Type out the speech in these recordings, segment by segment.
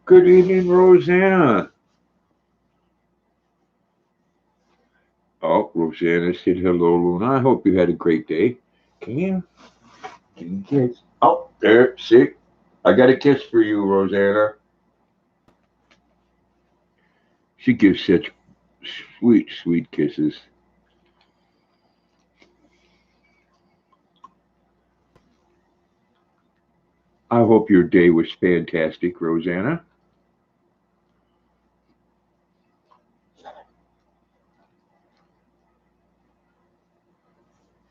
Good evening, Rosanna. Oh, Rosanna said hello, Luna. I hope you had a great day. Come here. Give me a kiss. Oh, there. See? I got a kiss for you, Rosanna. She gives such sweet, sweet kisses. I hope your day was fantastic, Rosanna.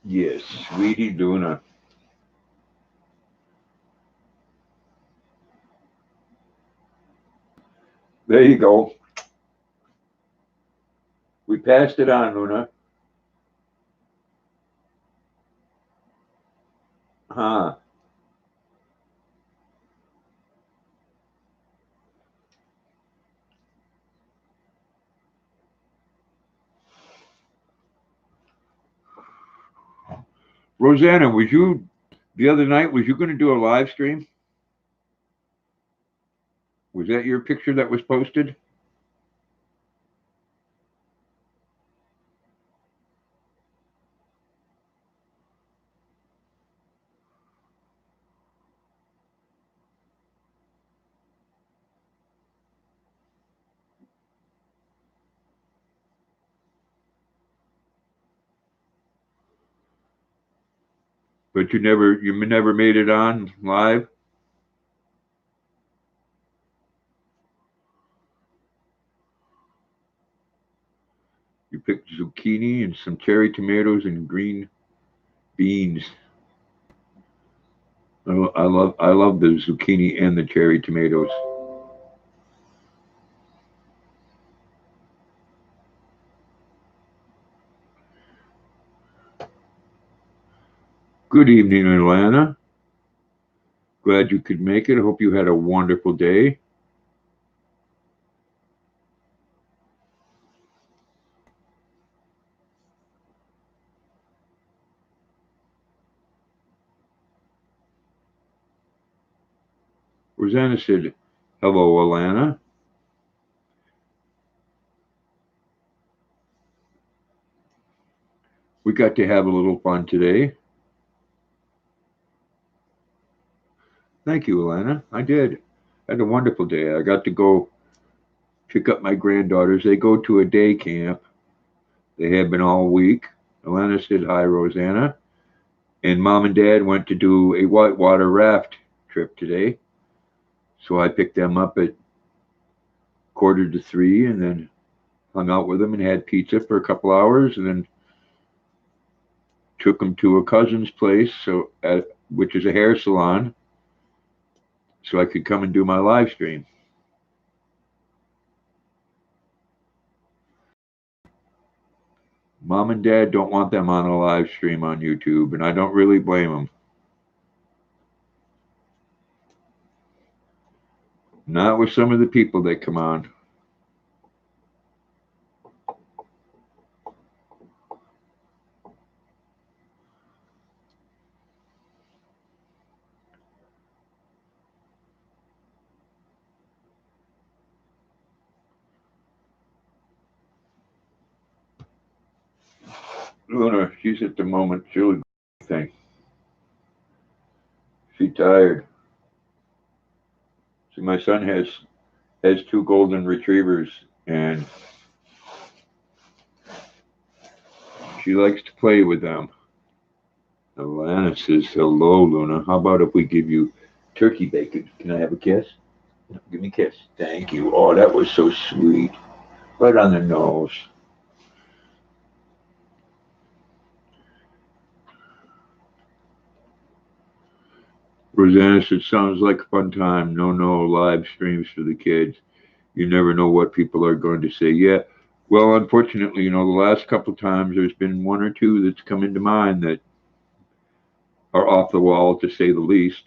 Yes, sweetie Luna. There you go. We passed it on, Luna. Huh. Rosanna, was you the other night? Was you going to do a live stream? Was that your picture that was posted? But you never made it on live. You picked zucchini and some cherry tomatoes and green beans. I love the zucchini and the cherry tomatoes. Good evening, Atlanta. Glad you could make it. Hope you had a wonderful day. Rosanna said, "Hello, Atlanta. We got to have a little fun today." Thank you, Atlanta. I did. I had a wonderful day. I got to go pick up my granddaughters. They go to a day camp. They have been all week. Atlanta said hi, Rosanna. And mom and dad went to do a whitewater raft trip today. So I picked them up at 2:45 and then hung out with them and had pizza for a couple hours and then took them to a cousin's place, which is a hair salon, so I could come and do my live stream. Mom and dad don't want them on a live stream on YouTube, and I don't really blame them. Not with some of the people that come on. Luna, she's at the moment, she'll thing. She's tired. See, my son has two golden retrievers, and she likes to play with them. Alana says, "Hello, Luna. How about if we give you turkey bacon? Can I have a kiss? Give me a kiss. Thank you. Oh, that was so sweet. Right on the nose." Rosanna said, "Sounds like a fun time. No live streams for the kids. You never know what people are going to say." Yeah. Well, unfortunately, the last couple of times there's been one or two that's come into mind that are off the wall, to say the least.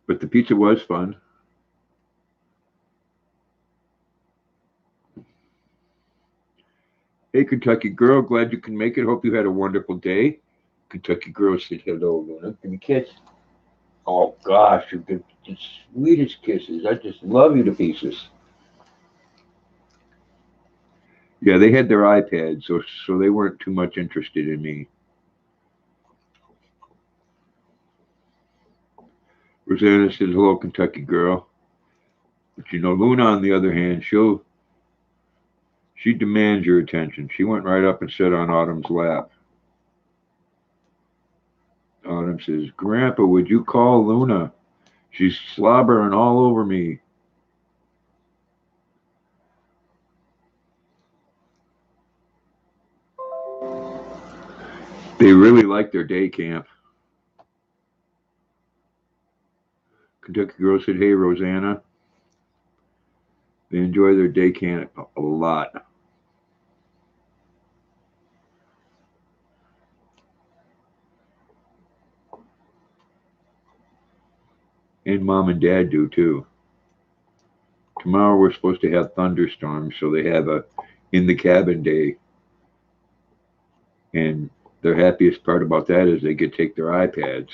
But the pizza was fun. Hey, Kentucky girl, glad you can make it. Hope you had a wonderful day. Kentucky girl said hello, Luna. Give me a kiss. Oh gosh, you get the sweetest kisses. I just love you to pieces. Yeah, they had their iPads, so they weren't too much interested in me. Rosanna said hello, Kentucky girl. But Luna, on the other hand, she demands your attention. She went right up and sat on Autumn's lap. Autumn says, Grandpa, would you call Luna? She's slobbering all over me. They really like their day camp. Kentucky girl said, hey, Rosanna. They enjoy their day camp a lot. And mom and dad do too. Tomorrow we're supposed to have thunderstorms, so they have a in the cabin day. And their happiest part about that is they get to take their iPads.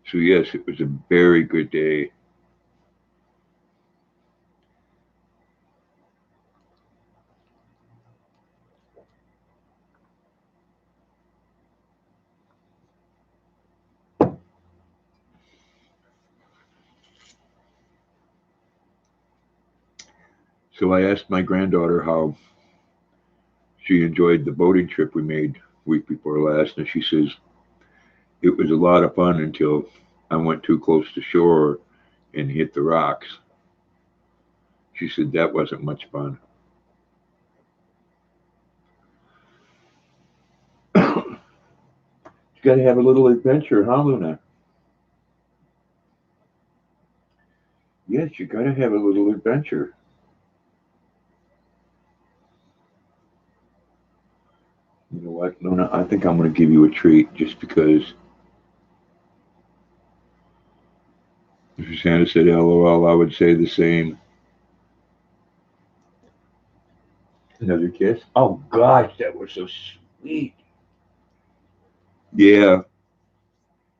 So yes, it was a very good day. So I asked my granddaughter how she enjoyed the boating trip we made week before last, and she says it was a lot of fun until I went too close to shore and hit the rocks. She said that wasn't much fun. You got to have a little adventure, huh, Luna? Yes, you got to have a little adventure. You know what, Luna? I think I'm going to give you a treat just because if Santa said LOL, I would say the same. Another kiss? Oh, gosh, that was so sweet. Yeah.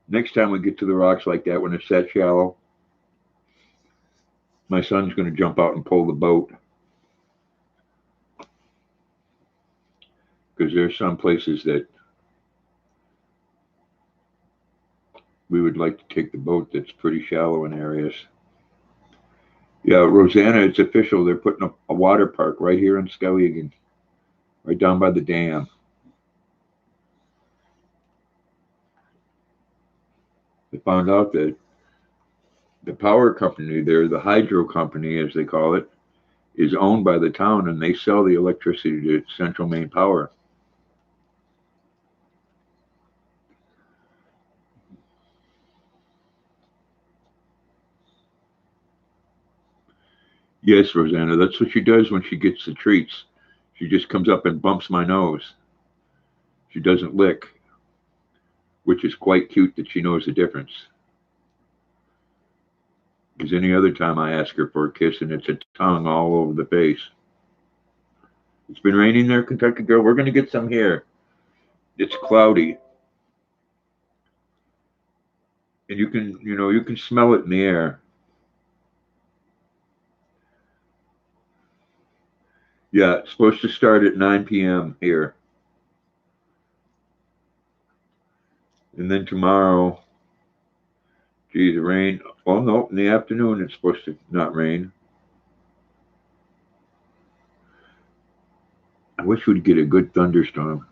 Next time we get to the rocks like that when it's that shallow, my son's going to jump out and pull the boat because there's some places that we would like to take the boat that's pretty shallow in areas. Yeah, Rosanna, it's official. They're putting up a water park right here in Skowhegan, right down by the dam. They found out that the power company there, the hydro company as they call it, is owned by the town and they sell the electricity to Central Maine Power. Yes, Rosanna, that's what she does when she gets the treats. She just comes up and bumps my nose. She doesn't lick, which is quite cute that she knows the difference. Because any other time I ask her for a kiss and it's a tongue all over the face. It's been raining there, Kentucky girl. We're going to get some here. It's cloudy. And you can smell it in the air. Yeah, it's supposed to start at 9 p.m. here. And then tomorrow, geez, the rain. Well, no, in the afternoon it's supposed to not rain. I wish we'd get a good thunderstorm.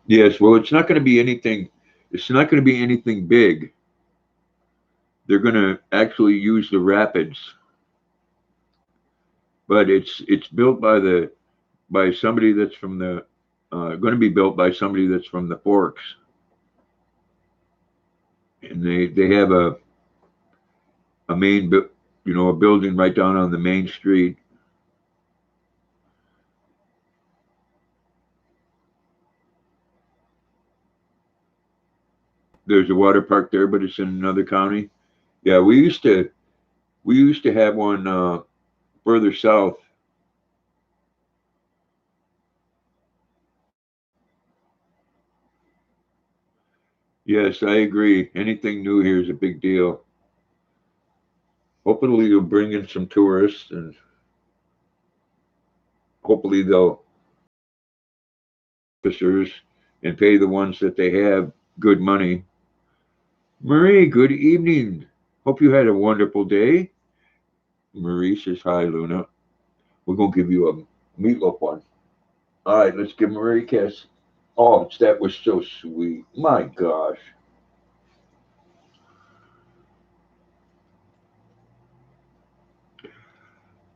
Yes, well, it's not going to be anything. It's not going to be anything big. They're going to actually use the rapids, but it's built by the by somebody that's from the going to be built by somebody that's from the Forks, and they have a main a building right down on the main street. There's a water park there, but it's in another county. Yeah, we used to have one further south. Yes, I agree. Anything new here is a big deal. Hopefully, you'll bring in some tourists, and hopefully they'll officers and pay the ones that they have good money. Marie, good evening. Hope you had a wonderful day. Marie says hi, Luna. We're gonna give you a meatloaf one. All right, let's give Marie a kiss. Oh, that was so sweet. My gosh.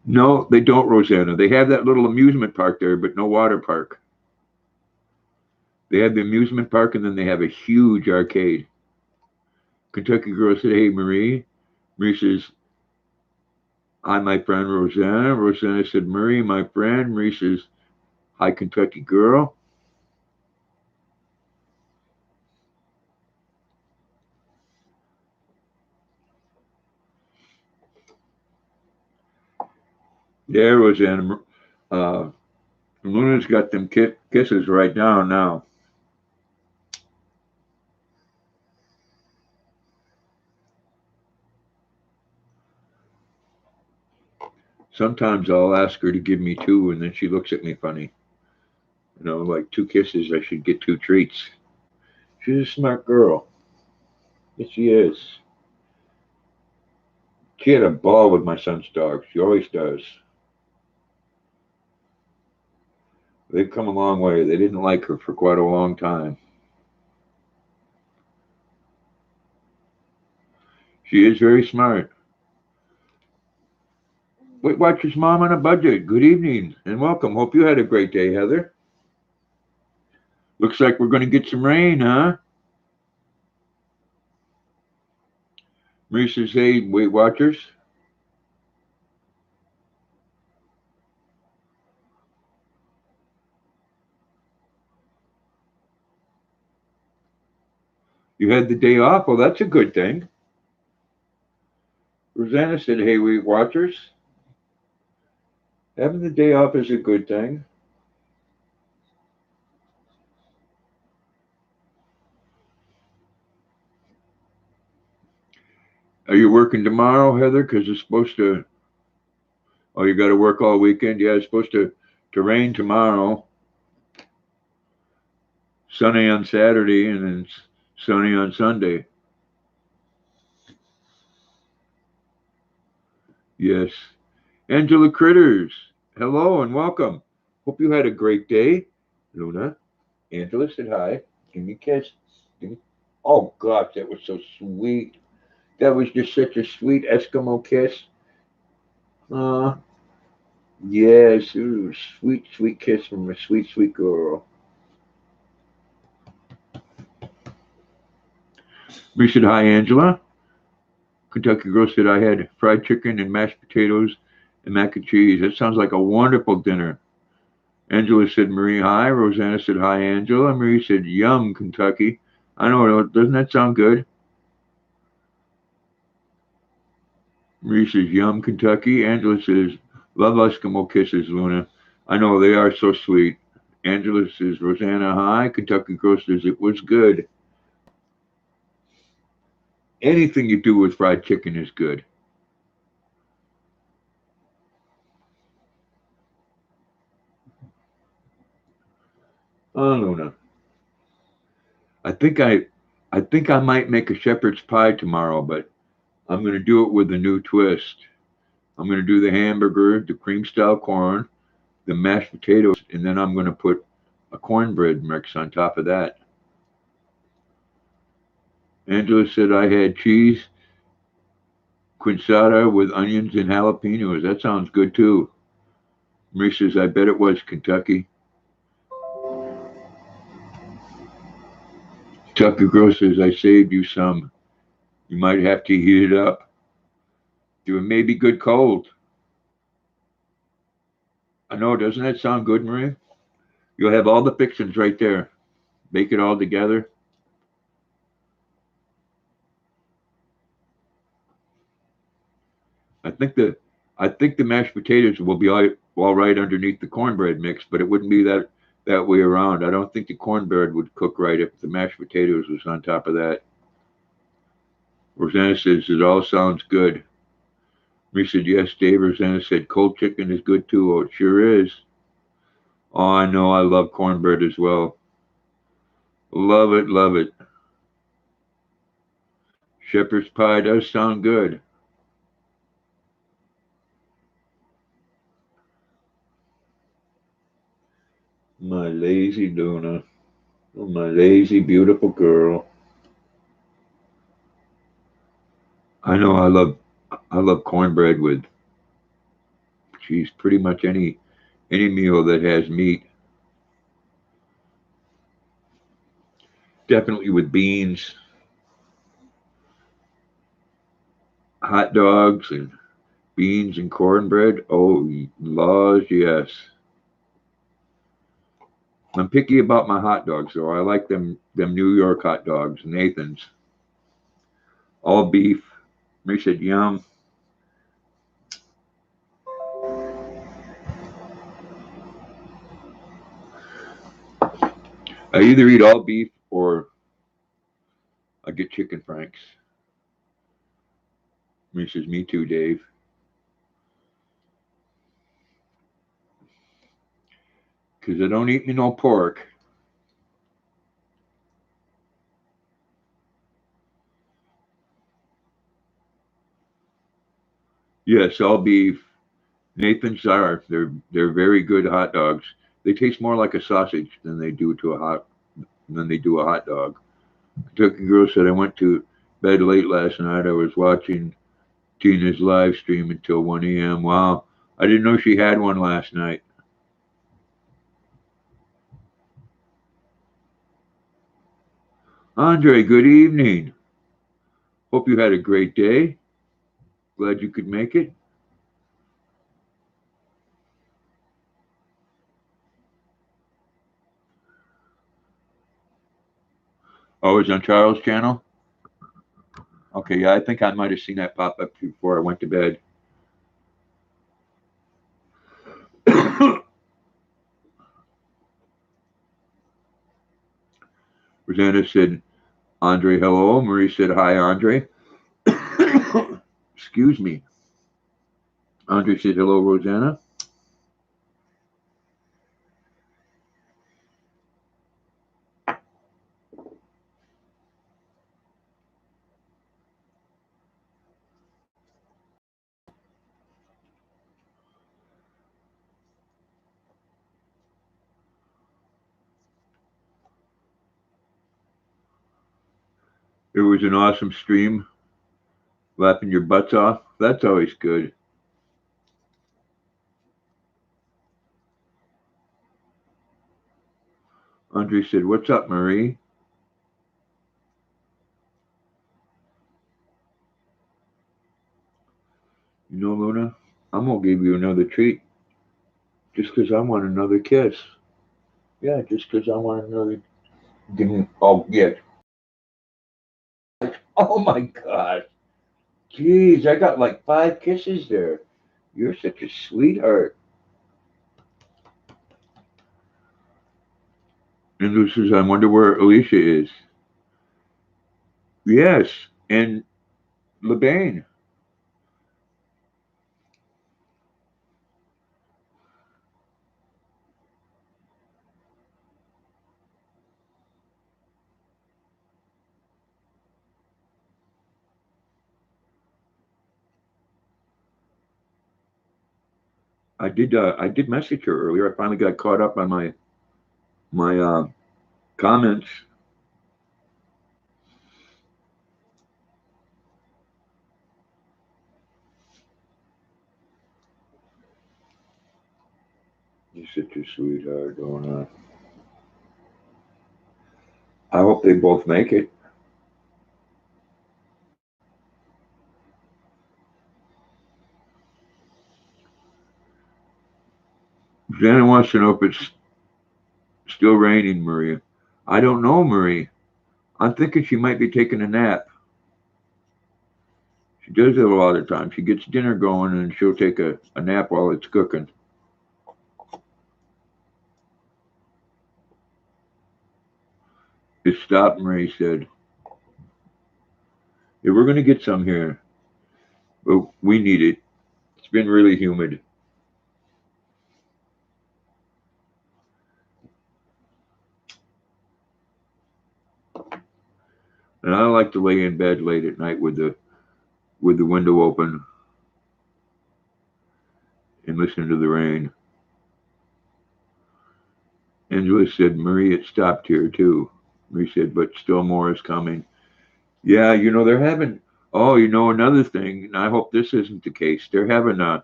No, they don't, Rosanna. They have that little amusement park there, but no water park. They have the amusement park and then they have a huge arcade. Kentucky girl said, hey, Marie. Marie says, hi, my friend Rosanna. Rosanna said, Marie, my friend. Marie says, hi, Kentucky girl. Yeah, Rosanna. Uh, Luna's got them kisses right now. Sometimes I'll ask her to give me two, and then she looks at me funny. Like two kisses, I should get two treats. She's a smart girl. Yes, she is. She had a ball with my son's dog. She always does. They've come a long way. They didn't like her for quite a long time. She is very smart. Weight Watchers Mom on a Budget. Good evening and welcome. Hope you had a great day, Heather. Looks like we're going to get some rain, huh? Marie says, hey, Weight Watchers. You had the day off? Well, that's a good thing. Rosanna said, hey, Weight Watchers. Having the day off is a good thing. Are you working tomorrow, Heather? Because it's supposed to. Oh, you got to work all weekend. Yeah, it's supposed to rain tomorrow. Sunny on Saturday, and then sunny on Sunday. Yes. Angela Critters. Hello and welcome. Hope you had a great day. Luna. Angela said hi. Give me a kiss. Give me... Oh gosh, that was so sweet. That was just such a sweet Eskimo kiss. Uh, yes, ooh, sweet, sweet kiss from a sweet, sweet girl. We said hi, Angela. Kentucky Girl said I had fried chicken and mashed potatoes and mac and cheese. That sounds like a wonderful dinner. Angela said Marie hi. Rosanna said hi, Angela. Marie said yum, Kentucky. I know, doesn't that sound good? Marie says yum, Kentucky. Angela says love Eskimo kisses, Luna. I know they are so sweet. Angela says Rosanna hi. Kentucky Girl says it was good. Anything you do with fried chicken is good. Oh, Luna. I think I I think I might make a shepherd's pie tomorrow, but I'm going to do it with a new twist. I'm going to do the hamburger, the cream style corn, the mashed potatoes, and then I'm going to put a cornbread mix on top of that. Angela said I had cheese quinzada with onions and jalapenos. That sounds good too. Marie says, I bet it was Kentucky. Tucker Girl says, I saved you some. You might have to heat it up. Do it may be good cold. I know, doesn't that sound good, Marie? You'll have all the fixings right there. Bake it all together. I think the I think the mashed potatoes will be all right underneath the cornbread mix, but it wouldn't be that way around. I don't think the cornbread would cook right if the mashed potatoes was on top of that. Rosanna says it all sounds good. Me said yes. Dave Rosanna said cold chicken is good too. Oh, it sure is. Oh, I know. I love cornbread as well. Love it, love it. Shepherd's pie does sound good. My lazy Luna. Oh, my lazy, beautiful girl. I know I love cornbread with cheese. Pretty much any meal that has meat. Definitely with beans, hot dogs, and beans and cornbread. Oh, laws, yes. I'm picky about my hot dogs, though. I like them New York hot dogs, Nathan's, all beef. Makes it yum. I either eat all beef or I get chicken franks. He says, me too, Dave. Because I don't eat me no pork. Yes, all beef. Nathan's are. They're very good hot dogs. They taste more like a sausage than they do a hot dog. Kentucky Girl said I went to bed late last night. I was watching Tina's live stream until 1 a.m. Wow. I didn't know she had one last night. Andre, good evening. Hope you had a great day. Glad you could make it. Oh, it's on Charles' channel? Okay, yeah, I think I might have seen that pop up before I went to bed. Rosanna said, Andre, hello. Marie said, hi, Andre. Excuse me. Andre said, hello, Rosanna. It was an awesome stream. Laughing your butts off. That's always good. Andre said, what's up, Marie? You know, Luna, I'm going to give you another treat just because I want another kiss. Yeah, just because I want another. Give me. Oh, yeah. Oh, my God. Jeez, I got like 5 kisses there. You're such a sweetheart. And Lou says, I wonder where Alicia is. Yes, and LeBain. I did message her earlier. I finally got caught up on my comments. You're such a sweetheart, Donna. I hope they both make it. Janet wants to know if it's still raining, Maria. I don't know, Marie. I'm thinking she might be taking a nap. She does it a lot of times. She gets dinner going and she'll take a nap while it's cooking. It stopped, Marie said. Yeah, we're going to get some here, but we need it. It's been really humid. And I like to lay in bed late at night with the window open and listen to the rain. Angela said, Marie, it stopped here too. Marie said, but still more is coming. Yeah, they're having, oh, another thing, and I hope this isn't the case. They're having a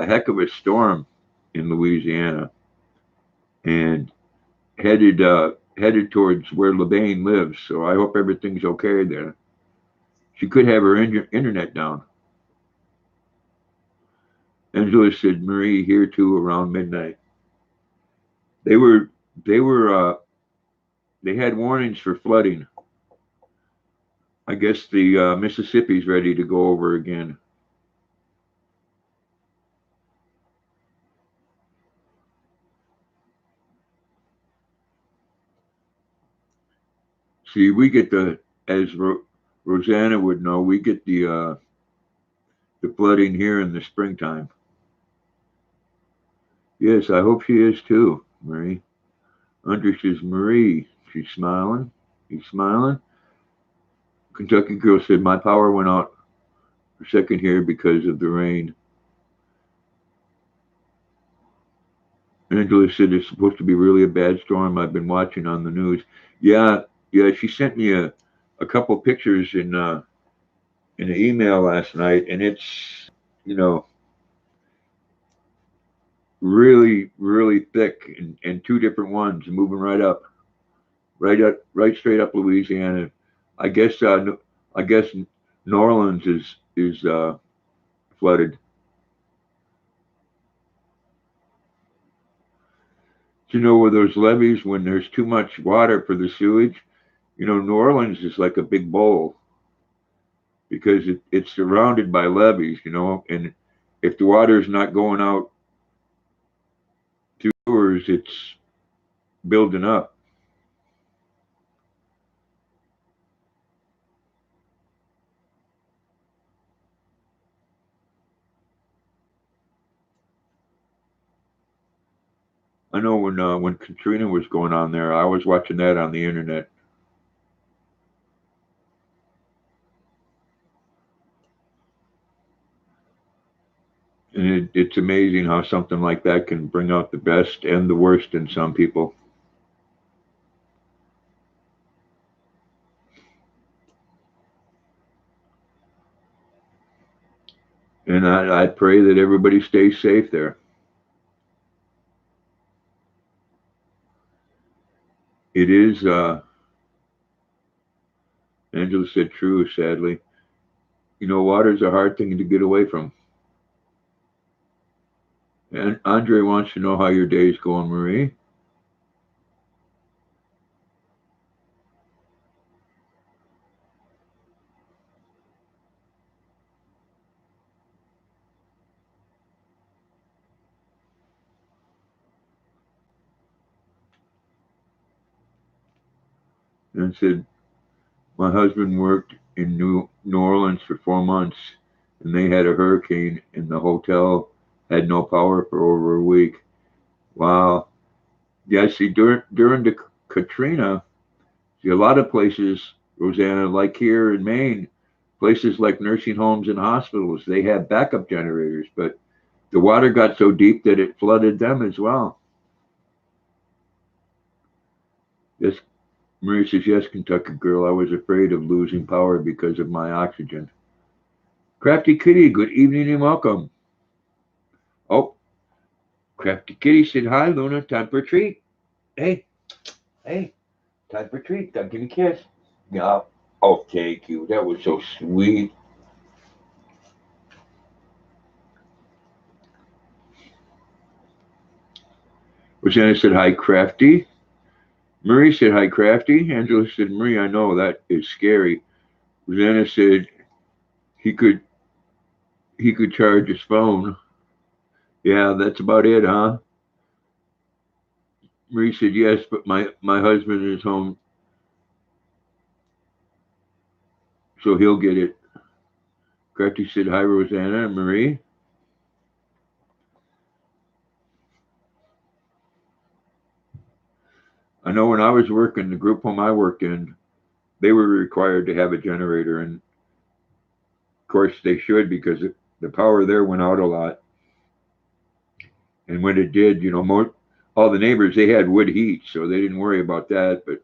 heck of a storm in Louisiana and headed towards where LeBain lives. So I hope everything's okay there. She could have her internet down. Angela said, Marie, here too around midnight. They were, they were, they had warnings for flooding. I guess the Mississippi's ready to go over again. See, we get as Rosanna would know, we get the flooding here in the springtime. Yes, I hope she is too, Marie. Andrea says, Marie, she's smiling. He's smiling. Kentucky girl said, my power went out for a second here because of the rain. Angela said it's supposed to be really a bad storm. I've been watching on the news. Yeah, yeah. She sent me a couple pictures in an email last night, and it's you know really really thick and two different ones moving right straight up Louisiana. I guess I guess New Orleans is flooded. Where those levees when there's too much water for the sewage, New Orleans is like a big bowl because it's surrounded by levees, and if the water is not going out through sewers, it's building up. I know when Katrina was going on there, I was watching that on the internet, and it's amazing how something like that can bring out the best and the worst in some people. And I pray that everybody stays safe there. It is, Angela said, true, sadly. Water's a hard thing to get away from. And Andre wants to know how your day's going, Marie. And said, my husband worked in New Orleans for 4 months, and they had a hurricane, and the hotel had no power for over a week. Wow. Yeah, see, during the Katrina, see, a lot of places, Rosanna, like here in Maine, places like nursing homes and hospitals, they had backup generators, but the water got so deep that it flooded them as well. Yes, Marie says, yes, Kentucky girl, I was afraid of losing power because of my oxygen. Crafty Kitty, good evening and welcome. Oh, Crafty Kitty said, "Hi, Luna. Time for a treat. Hey, hey, time for a treat. Give me a kiss." Yeah. Oh, thank you. That was so sweet. Rosanna said, "Hi, Crafty." Marie said, "Hi, Crafty." Angela said, "Marie, I know that is scary." Rosanna said, "He could he could charge his phone." Yeah, that's about it, huh? Marie said, "Yes, but my husband is home, so he'll get it." Crafty said, "Hi, Rosanna and Marie." I know when I was working, the group home I worked in, they were required to have a generator, and of course they should because the power there went out a lot. And when it did, all the neighbors they had wood heat, so they didn't worry about that. But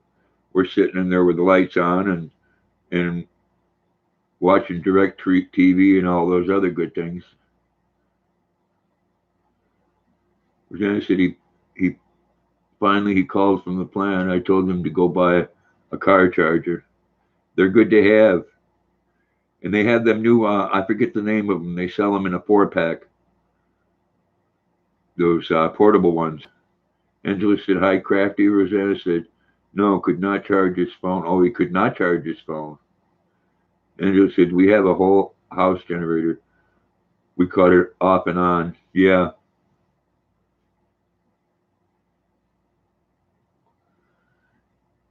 we're sitting in there with the lights on and watching direct TV and all those other good things. Rosanna said he finally he called from the plant. I told him to go buy a car charger. They're good to have, and they have them new. I forget the name of them. They sell them in a 4-pack. Those portable ones. Angela said, "Hi, Crafty." Rosanna said, "No, could not charge his phone." Oh, he could not charge his phone. Angela said, "We have a whole house generator. We cut it off and on." Yeah,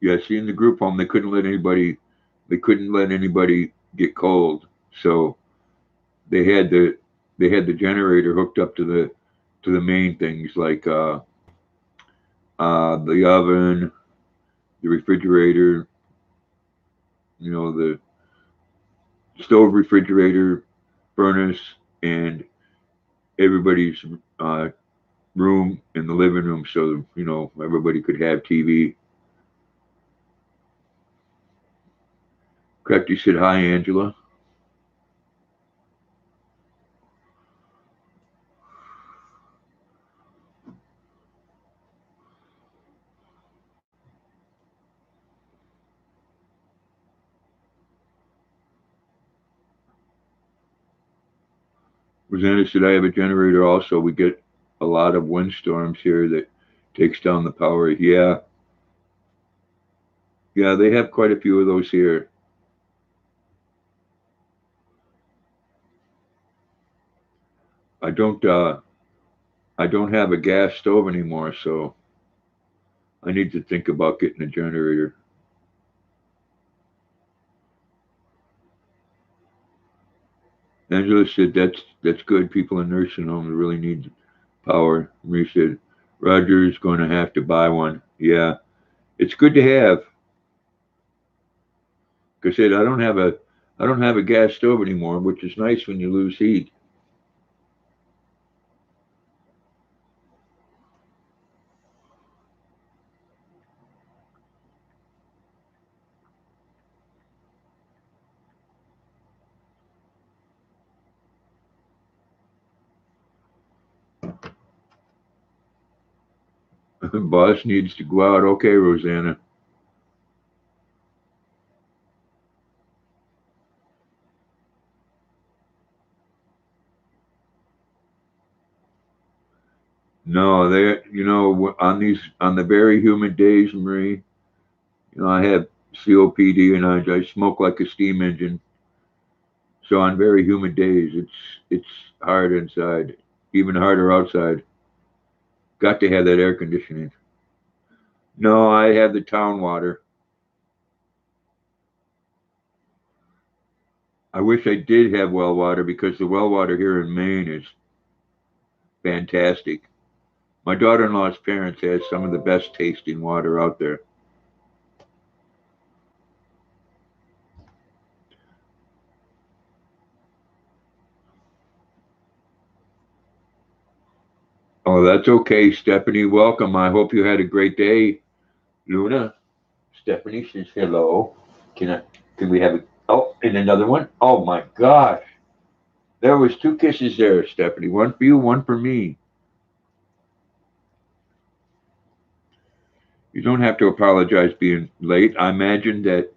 yeah. See, in the group home, they couldn't let anybody get cold. So they had the they had the generator hooked up to the main things like the oven, the refrigerator, the stove, refrigerator, furnace, and everybody's uh, room in the living room, so everybody could have TV. Crafty said, "Hi, Angela." Rosanna said, "I have a generator also. We get a lot of windstorms here that takes down the power." Yeah, yeah, they have quite a few of those here. I don't I don't have a gas stove anymore, so I need to think about getting a generator. Angela said, "That's good. People in nursing homes really need power." Marie said, "Roger's going to have to buy one." Yeah, it's good to have. Like I said, I don't have a gas stove anymore, which is nice when you lose heat. Boss needs to go out. Okay, Rosanna. No, they, on the very humid days, Marie, I have COPD and I smoke like a steam engine. So on very humid days, it's hard inside, even harder outside. Got to have that air conditioning. No, I have the town water. I wish I did have well water because the well water here in Maine is fantastic. My daughter-in-law's parents has some of the best tasting water out there. Oh, that's okay, Stephanie. Welcome. I hope you had a great day. Luna, Stephanie says hello. Can I? Can we have a? Oh, and another one. Oh my gosh, there was two kisses there, Stephanie. One for you, one for me. You don't have to apologize being late. I imagine that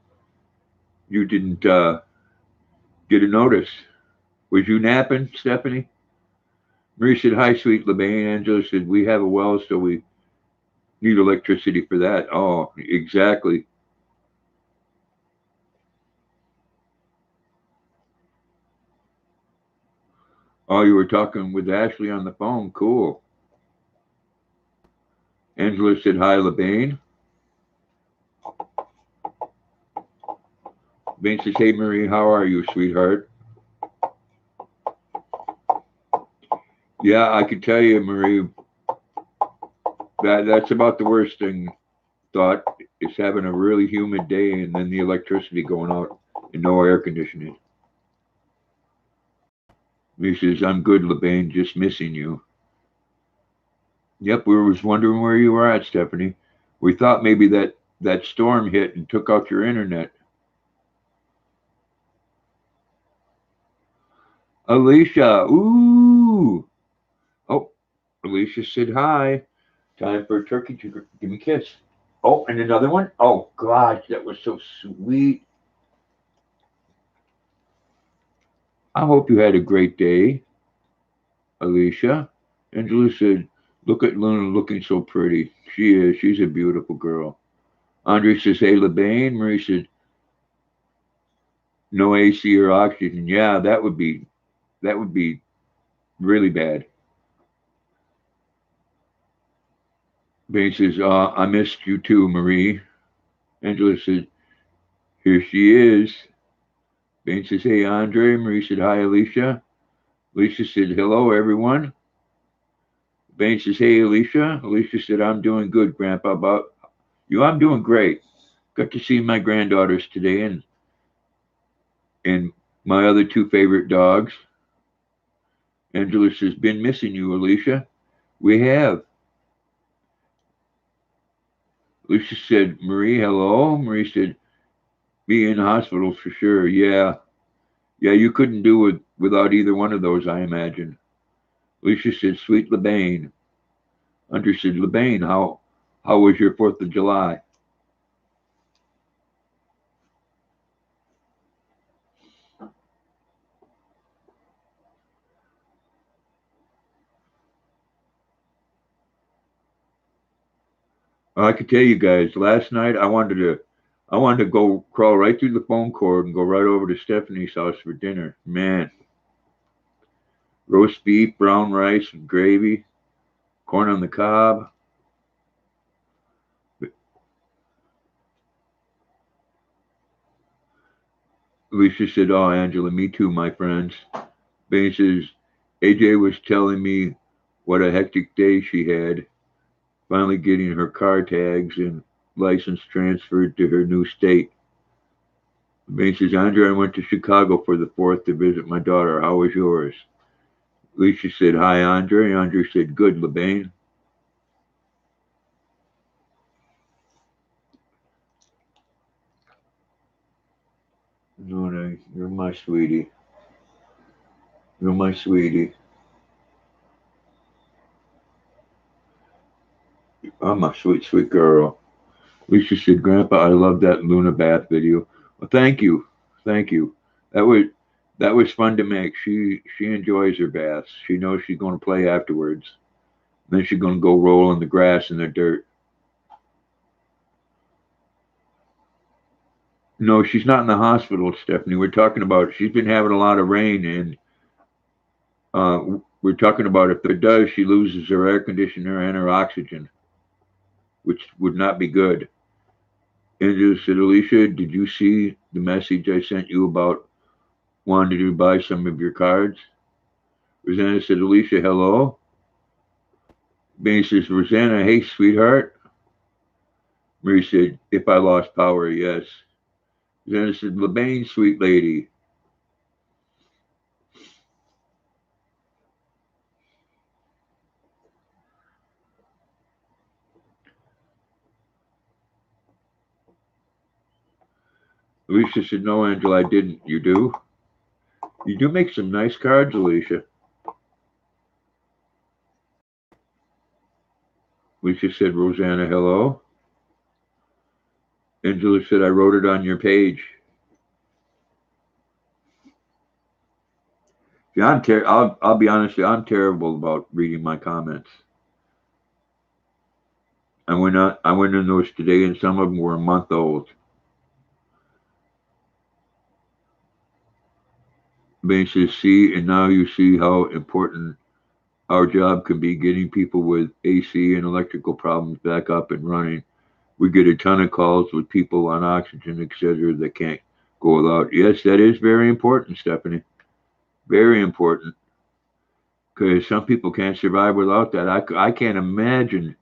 you didn't get a notice. Was you napping, Stephanie? Marie said, hi, sweet LeBain. Angela said, we have a well, so we need electricity for that. Oh, exactly. Oh, you were talking with Ashley on the phone. Cool. Angela said, hi, LeBain. Bain says, hey, Marie, how are you, sweetheart? Yeah, I can tell you, Marie, that's about the worst thing. Thought is having a really humid day and then the electricity going out and no air conditioning. He says, I'm good, LeBain, just missing you. Yep, we was wondering where you were at, Stephanie. We thought maybe that storm hit and took out your internet. Alicia, ooh. Oh, Alicia said hi. Time for a turkey to give me a kiss. Oh, and another one? Oh, God, that was so sweet. I hope you had a great day, Alicia. Angela said, look at Luna looking so pretty. She is. She's a beautiful girl. Andre says, hey, LeBain. Marie said, no AC or oxygen. Yeah, that would be really bad. Bain says, I missed you too, Marie. Angela said, here she is. Bain says, hey, Andre. Marie said, hi, Alicia. Alicia said, hello, everyone. Bain says, hey, Alicia. Alicia said, I'm doing good, Grandpa. About you, I'm doing great. Got to see my granddaughters today and my other two favorite dogs. Angela says, been missing you, Alicia. We have. Alicia said, Marie, hello. Marie said, be in hospital for sure. Yeah. Yeah, you couldn't do it without either one of those, I imagine. Alicia said, sweet LeBain. Hunter said, LeBain, how was your 4th of July? I could tell you guys, last night I wanted to go crawl right through the phone cord and go right over to Stephanie's house for dinner. Man, roast beef, brown rice, and gravy, corn on the cob. Alicia said, oh, Angela, me too, my friends. Ben says, AJ was telling me what a hectic day she had, finally getting her car tags and license transferred to her new state. Ben says, Andre, I went to Chicago for the 4th to visit my daughter. How was yours? Alicia said, hi, Andre. Andre said, good, LeBain. No, you're my sweetie. You're my sweetie. I'm a sweet, sweet girl. Alicia said, Grandpa, I love that Luna bath video. Well, thank you. Thank you. That was that was fun to make. She enjoys her baths. She knows she's going to play afterwards. Then she's going to go roll in the grass in the dirt. No, she's not in the hospital, Stephanie. We're talking about she's been having a lot of rain, and we're talking about if it does, she loses her air conditioner and her oxygen, which would not be good. Angela said, Alicia, did you see the message I sent you about wanting to buy some of your cards? Rosanna said, Alicia, hello. Benny says, Rosanna, hey, sweetheart. Marie said, if I lost power, yes. Rosanna said, LeBain, sweet lady. Alicia said, no, Angela, I didn't. You do? You do make some nice cards, Alicia. Alicia said, Rosanna, hello. Angela said, I wrote it on your page. Yeah, I'll be honest with you, I'm terrible about reading my comments. I went in those today, and some of them were a month old. Basically, see, and now you see how important our job can be getting people with AC and electrical problems back up and running. We get a ton of calls with people on oxygen, etc., that can't go without. Yes, that is very important, Stephanie. Very important. Because some people can't survive without that. I can't imagine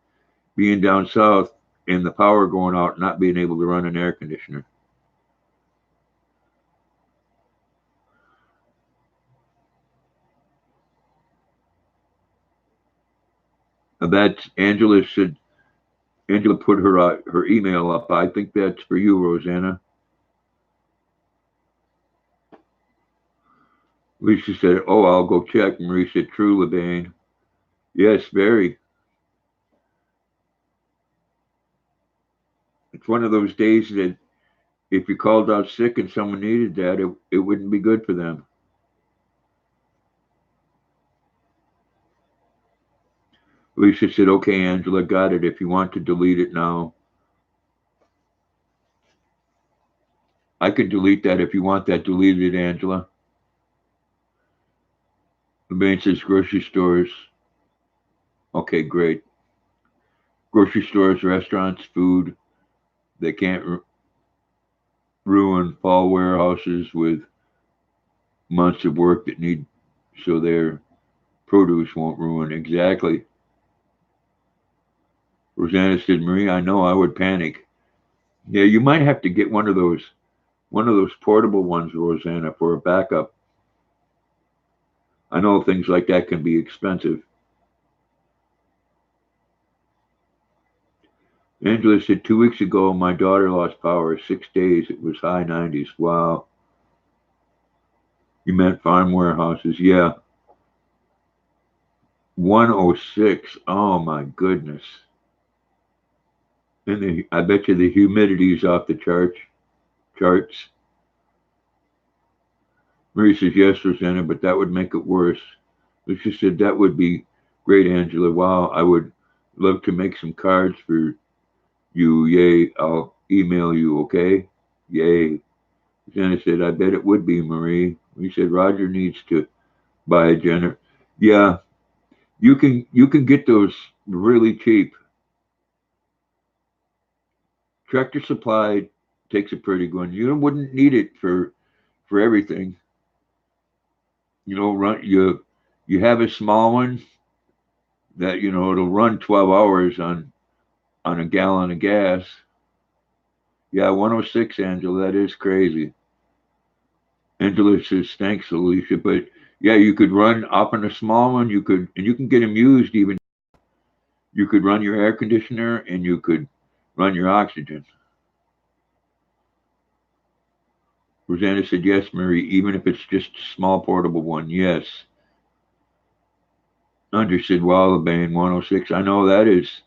being down south and the power going out and not being able to run an air conditioner. That's Angela said. Angela put her email up. I think that's for you, Rosanna. Lisa said, "Oh, I'll go check." Marie said, "True, Lebain." Yes, very. It's one of those days that if you called out sick and someone needed that, it wouldn't be good for them. Lisa said, "Okay, Angela, got it. If you want to delete it now, I could delete that if you want that deleted, Angela." Lebain says, "Grocery stores." Okay, great. Grocery stores, restaurants, food. They can't ruin fall warehouses with months of work that need so their produce won't ruin. Exactly. Rosanna said, "Marie, I know I would panic." Yeah, you might have to get one of those portable ones, Rosanna, for a backup. I know things like that can be expensive. Angela said, 2 weeks ago, my daughter lost power. 6 days. It was high 90s. Wow. You meant farm warehouses. Yeah. 106. Oh, my goodness. And I bet you the humidity's off the charts. Marie says, yes, Rosanna, but that would make it worse. Lucia said, that would be great, Angela. Wow, I would love to make some cards for you. Yay. I'll email you, okay? Yay. Rosanna said, I bet it would be, Marie. We said, Roger needs to buy a generator. Yeah, you can get those really cheap. Tractor Supply takes a pretty good one. You wouldn't need it for everything. Run you have a small one that it'll run 12 hours on a gallon of gas. Yeah, 106, Angela. That is crazy. Angela says thanks, Alicia, but yeah, you could run up on a small one. You can get them used even. You could run your air conditioner and you could run your oxygen. Rosanna said yes, Marie, even if it's just a small portable one. Yes. Under said, wow, the band 106. I know that is.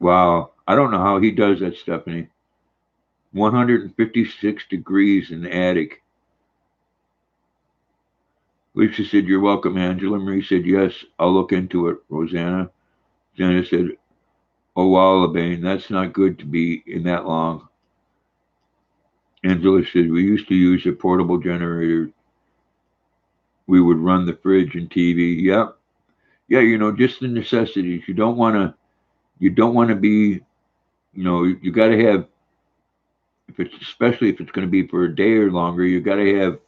Wow. I don't know how he does that, Stephanie. 156 degrees in the attic. Lisa said, you're welcome, Angela. Marie said, yes, I'll look into it, Rosanna. Rosanna said, oh, wow, Labane, that's not good to be in that long. Angela said, we used to use a portable generator. We would run the fridge and TV. Yep. Yeah, just the necessities. You don't want to be, you got to have, especially if it's going to be for a day or longer, you got to have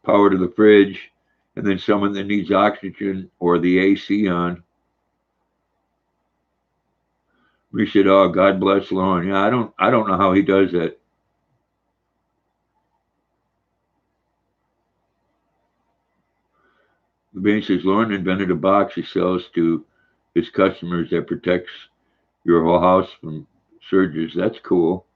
power to the fridge, and then someone that needs oxygen or the AC on. We said, "Oh, God bless Lauren." Yeah, I don't know how he does that. The bank says Lauren invented a box he sells to his customers that protects your whole house from surges. That's cool.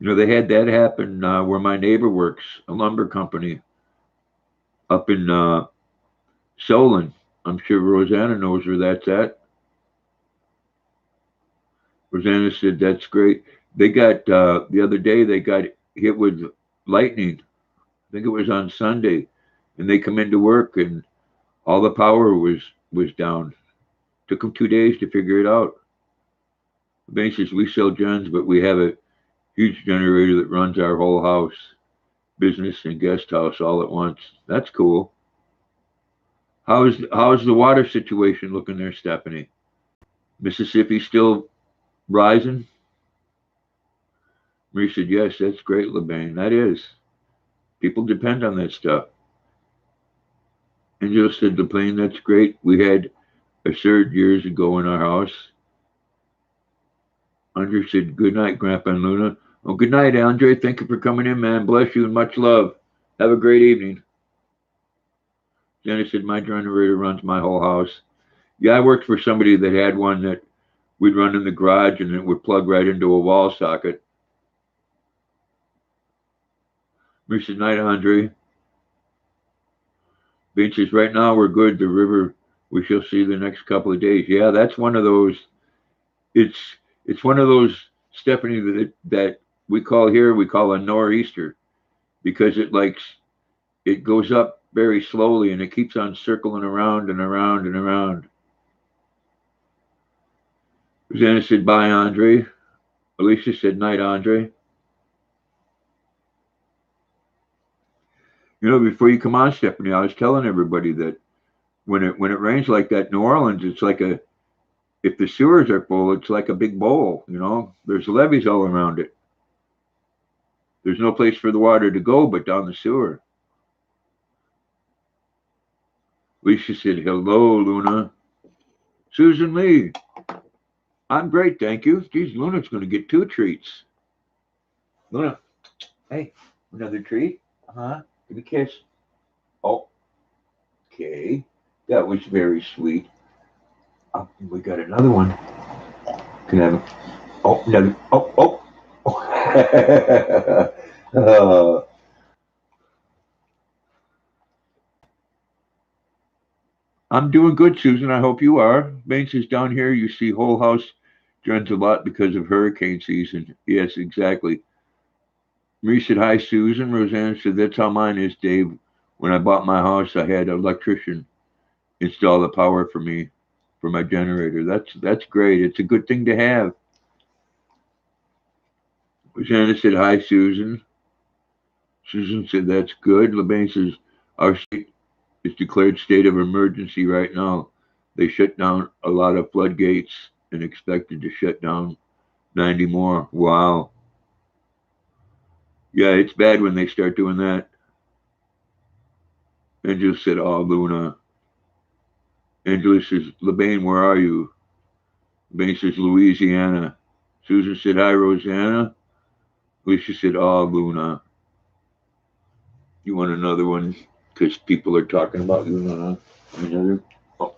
They had that happen where my neighbor works, a lumber company up in Solon. I'm sure Rosanna knows where that's at. Rosanna said, that's great. They got, the other day, they got hit with lightning. I think it was on Sunday. And they come into work and all the power was down. Took them 2 days to figure it out. Basically, we sell gens, but we have a huge generator that runs our whole house, business and guest house all at once. That's cool. How's the water situation looking there, Stephanie? Mississippi still rising? Marie said, yes, that's great, LeBain. That is. People depend on that stuff. Angela said, LeBain, that's great. We had a surge years ago in our house. Andre said, good night, Grandpa and Luna. Oh, good night, Andre. Thank you for coming in, man. Bless you and much love. Have a great evening. Jenny said, my generator runs my whole house. Yeah, I worked for somebody that had one that we'd run in the garage and it would plug right into a wall socket. Marie said, night, Andre. Bean says, right now we're good. The river, we shall see the next couple of days. Yeah, that's one of those. It's one of those, Stephanie, that we call a nor'easter, because it goes up very slowly and it keeps on circling around and around and around. Rosanna said, bye, Andre. Alicia said, night, Andre. You know, before you come on, Stephanie, I was telling everybody that when it rains like that, New Orleans, it's like if the sewers are full, it's like a big bowl, you know. There's levees all around it. There's no place for the water to go but down the sewer. Alicia said, hello, Luna. Susan Lee. I'm great, thank you. Geez, Luna's going to get 2 treats. Luna, hey, another treat? Uh-huh. Give me a kiss. Oh, okay. That was very sweet. Oh, we got another one. Can I have a... Oh, another... Oh. I'm doing good, Susan. I hope you are. Bain says, down here you see whole house gens a lot because of hurricane season. Yes, exactly. Marie said, hi, Susan. Roseanne said, that's how mine is, Dave. When I bought my house, I had an electrician install the power for me for my generator. That's great. It's a good thing to have. Rosanna said, hi, Susan. Susan said, that's good. LeBain says, our state is declared state of emergency right now. They shut down a lot of floodgates and expected to shut down 90 more. Wow. Yeah, it's bad when they start doing that. Angela said, oh, Luna. Angela says, LeBain, where are you? LeBain says, Louisiana. Susan said, hi, Rosanna. Alicia said, oh, Luna. You want another one? Because people are talking about you, Luna.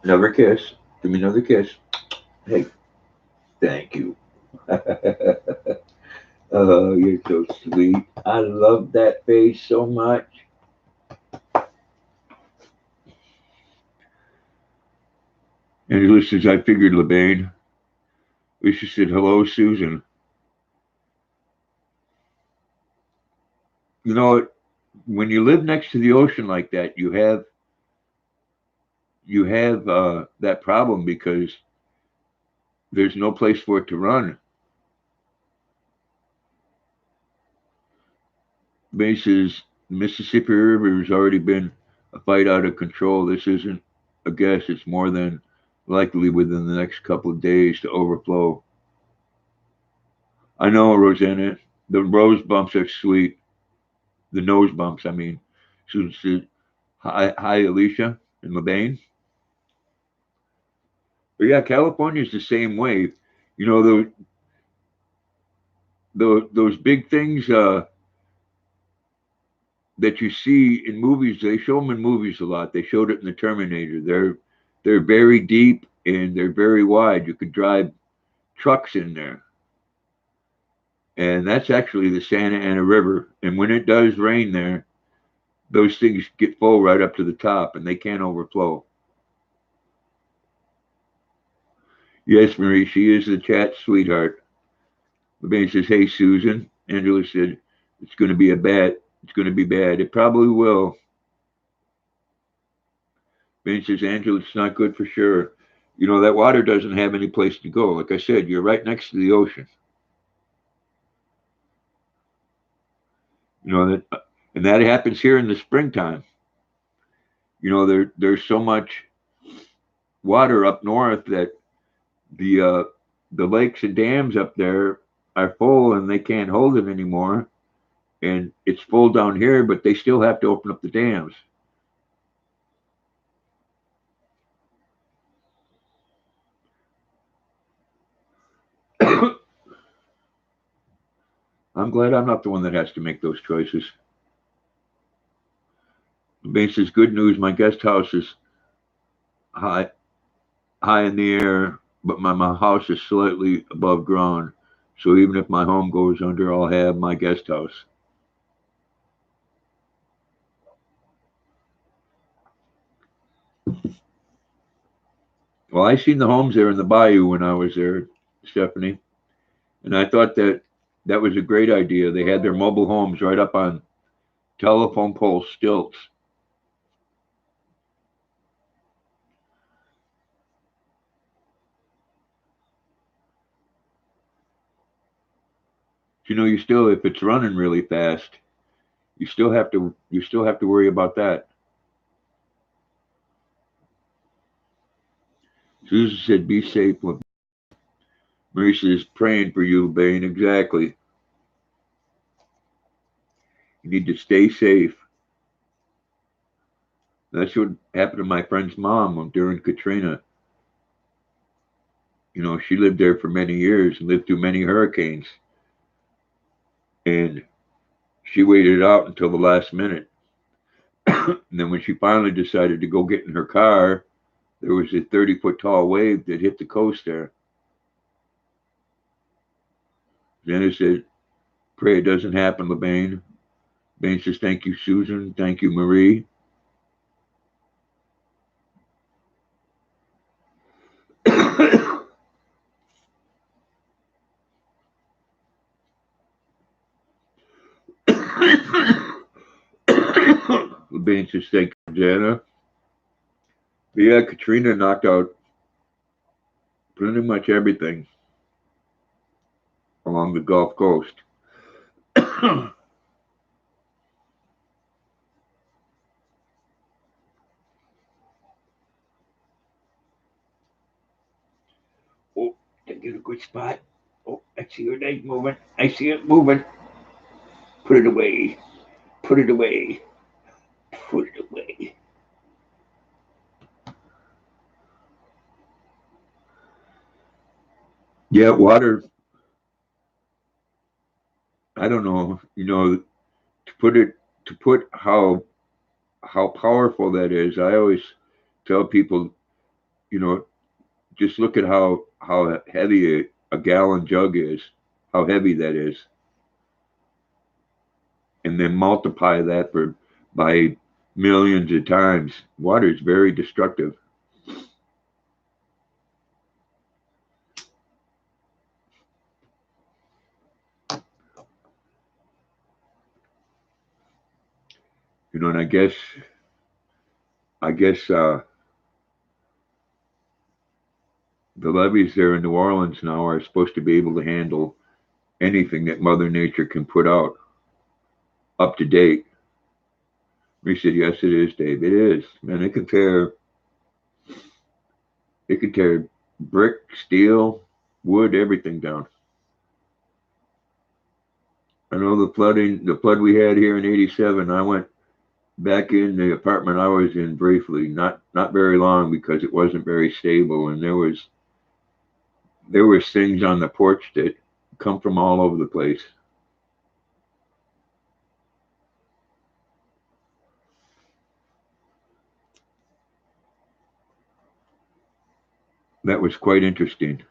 Another kiss. Give me another kiss. Hey, thank you. Oh, you're so sweet. I love that face so much. And Alicia says, I figured, LeBain. Alicia said, hello, Susan. You know, when you live next to the ocean like that, you have that problem because there's no place for it to run. Bases, the Mississippi River has already been a fight out of control. This isn't a guess. It's more than likely within the next couple of days to overflow. I know, Rosanna. The rose bumps are sweet. The nose bumps, I mean. Susan said, hi, Alicia and LeBain. But yeah, California's the same way. You know, those big things that you see in movies, they show them in movies a lot. They showed it in the Terminator. They're very deep and they're very wide. You could drive trucks in there. And that's actually the Santa Ana River. And when it does rain there, those things get full right up to the top and they can't overflow. Yes, Marie, she is the chat sweetheart. LeBain says, "Hey, Susan." Angela said, "It's going to be a bad. It's going to be bad. It probably will." LeBain says, "Angela, it's not good for sure. You know, that water doesn't have any place to go. Like I said, you're right next to the ocean. You know that, and that happens here in the springtime. You know, there's so much water up north that the uh, the lakes and dams up there are full and they can't hold it anymore. And it's full down here, but they still have to open up the dams." I'm glad I'm not the one that has to make those choices. LeBain says, "Good news. My guest house is high high in the air, but my house is slightly above ground. So even if my home goes under, I'll have my guest house." Well, I seen the homes there in the bayou when I was there, Stephanie, and I thought that that was a great idea. They had their mobile homes right up on telephone pole stilts. You know, you still, if it's running really fast, you still have to worry about that. Susan said, "Be safe." Marie says, "Praying for you, Bane." Exactly. You need to stay safe. That's what happened to my friend's mom during Katrina. You know, she lived there for many years and lived through many hurricanes. And she waited it out until the last minute. And then when she finally decided to go get in her car, there was a 30-foot tall wave that hit the coast there. Jenna said, "Pray it doesn't happen, LeBain." Bain says, "Thank you, Susan. Thank you, Marie." LeBain says, "Thank you, Jana." But yeah, Katrina knocked out pretty much everything along the Gulf Coast. Oh, did I get a good spot? Oh, I see your leg moving. I see it moving. Put it away. Put it away. Put it away. Yeah, water. I don't know. You know, put it to put how powerful that is. I always tell people, you know, just look at how heavy a gallon jug is, how heavy that is, and then multiply that for by millions of times. Water is very destructive. You know, and I guess the levees there in New Orleans now are supposed to be able to handle anything that Mother Nature can put out up to date. We said, "Yes, it is, Dave. It is. Man, it can tear brick, steel, wood, everything down." I know the flood we had here in '87. I went back in the apartment I was in briefly, not very long because it wasn't very stable, and there was things on the porch that come from all over the place. That was quite interesting.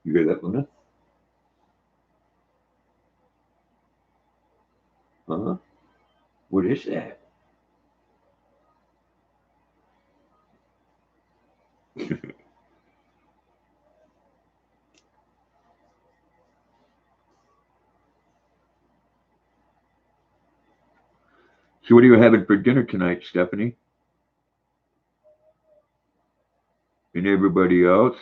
You hear that, Luna? Huh? What is that? So what are you having for dinner tonight, Stephanie? And everybody else?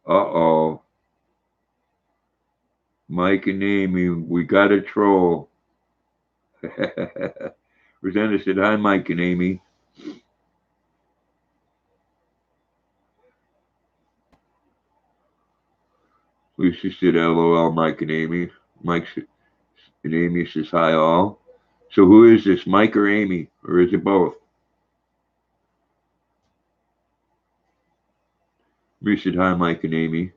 Uh-oh. Mike and Amy, we got a troll. Rosanna said, hi, Mike and Amy. Lucy said, LOL, Mike and Amy. Mike and Amy says, hi, all. So who is this, Mike or Amy? Or is it both? We said, hi, Mike and Amy.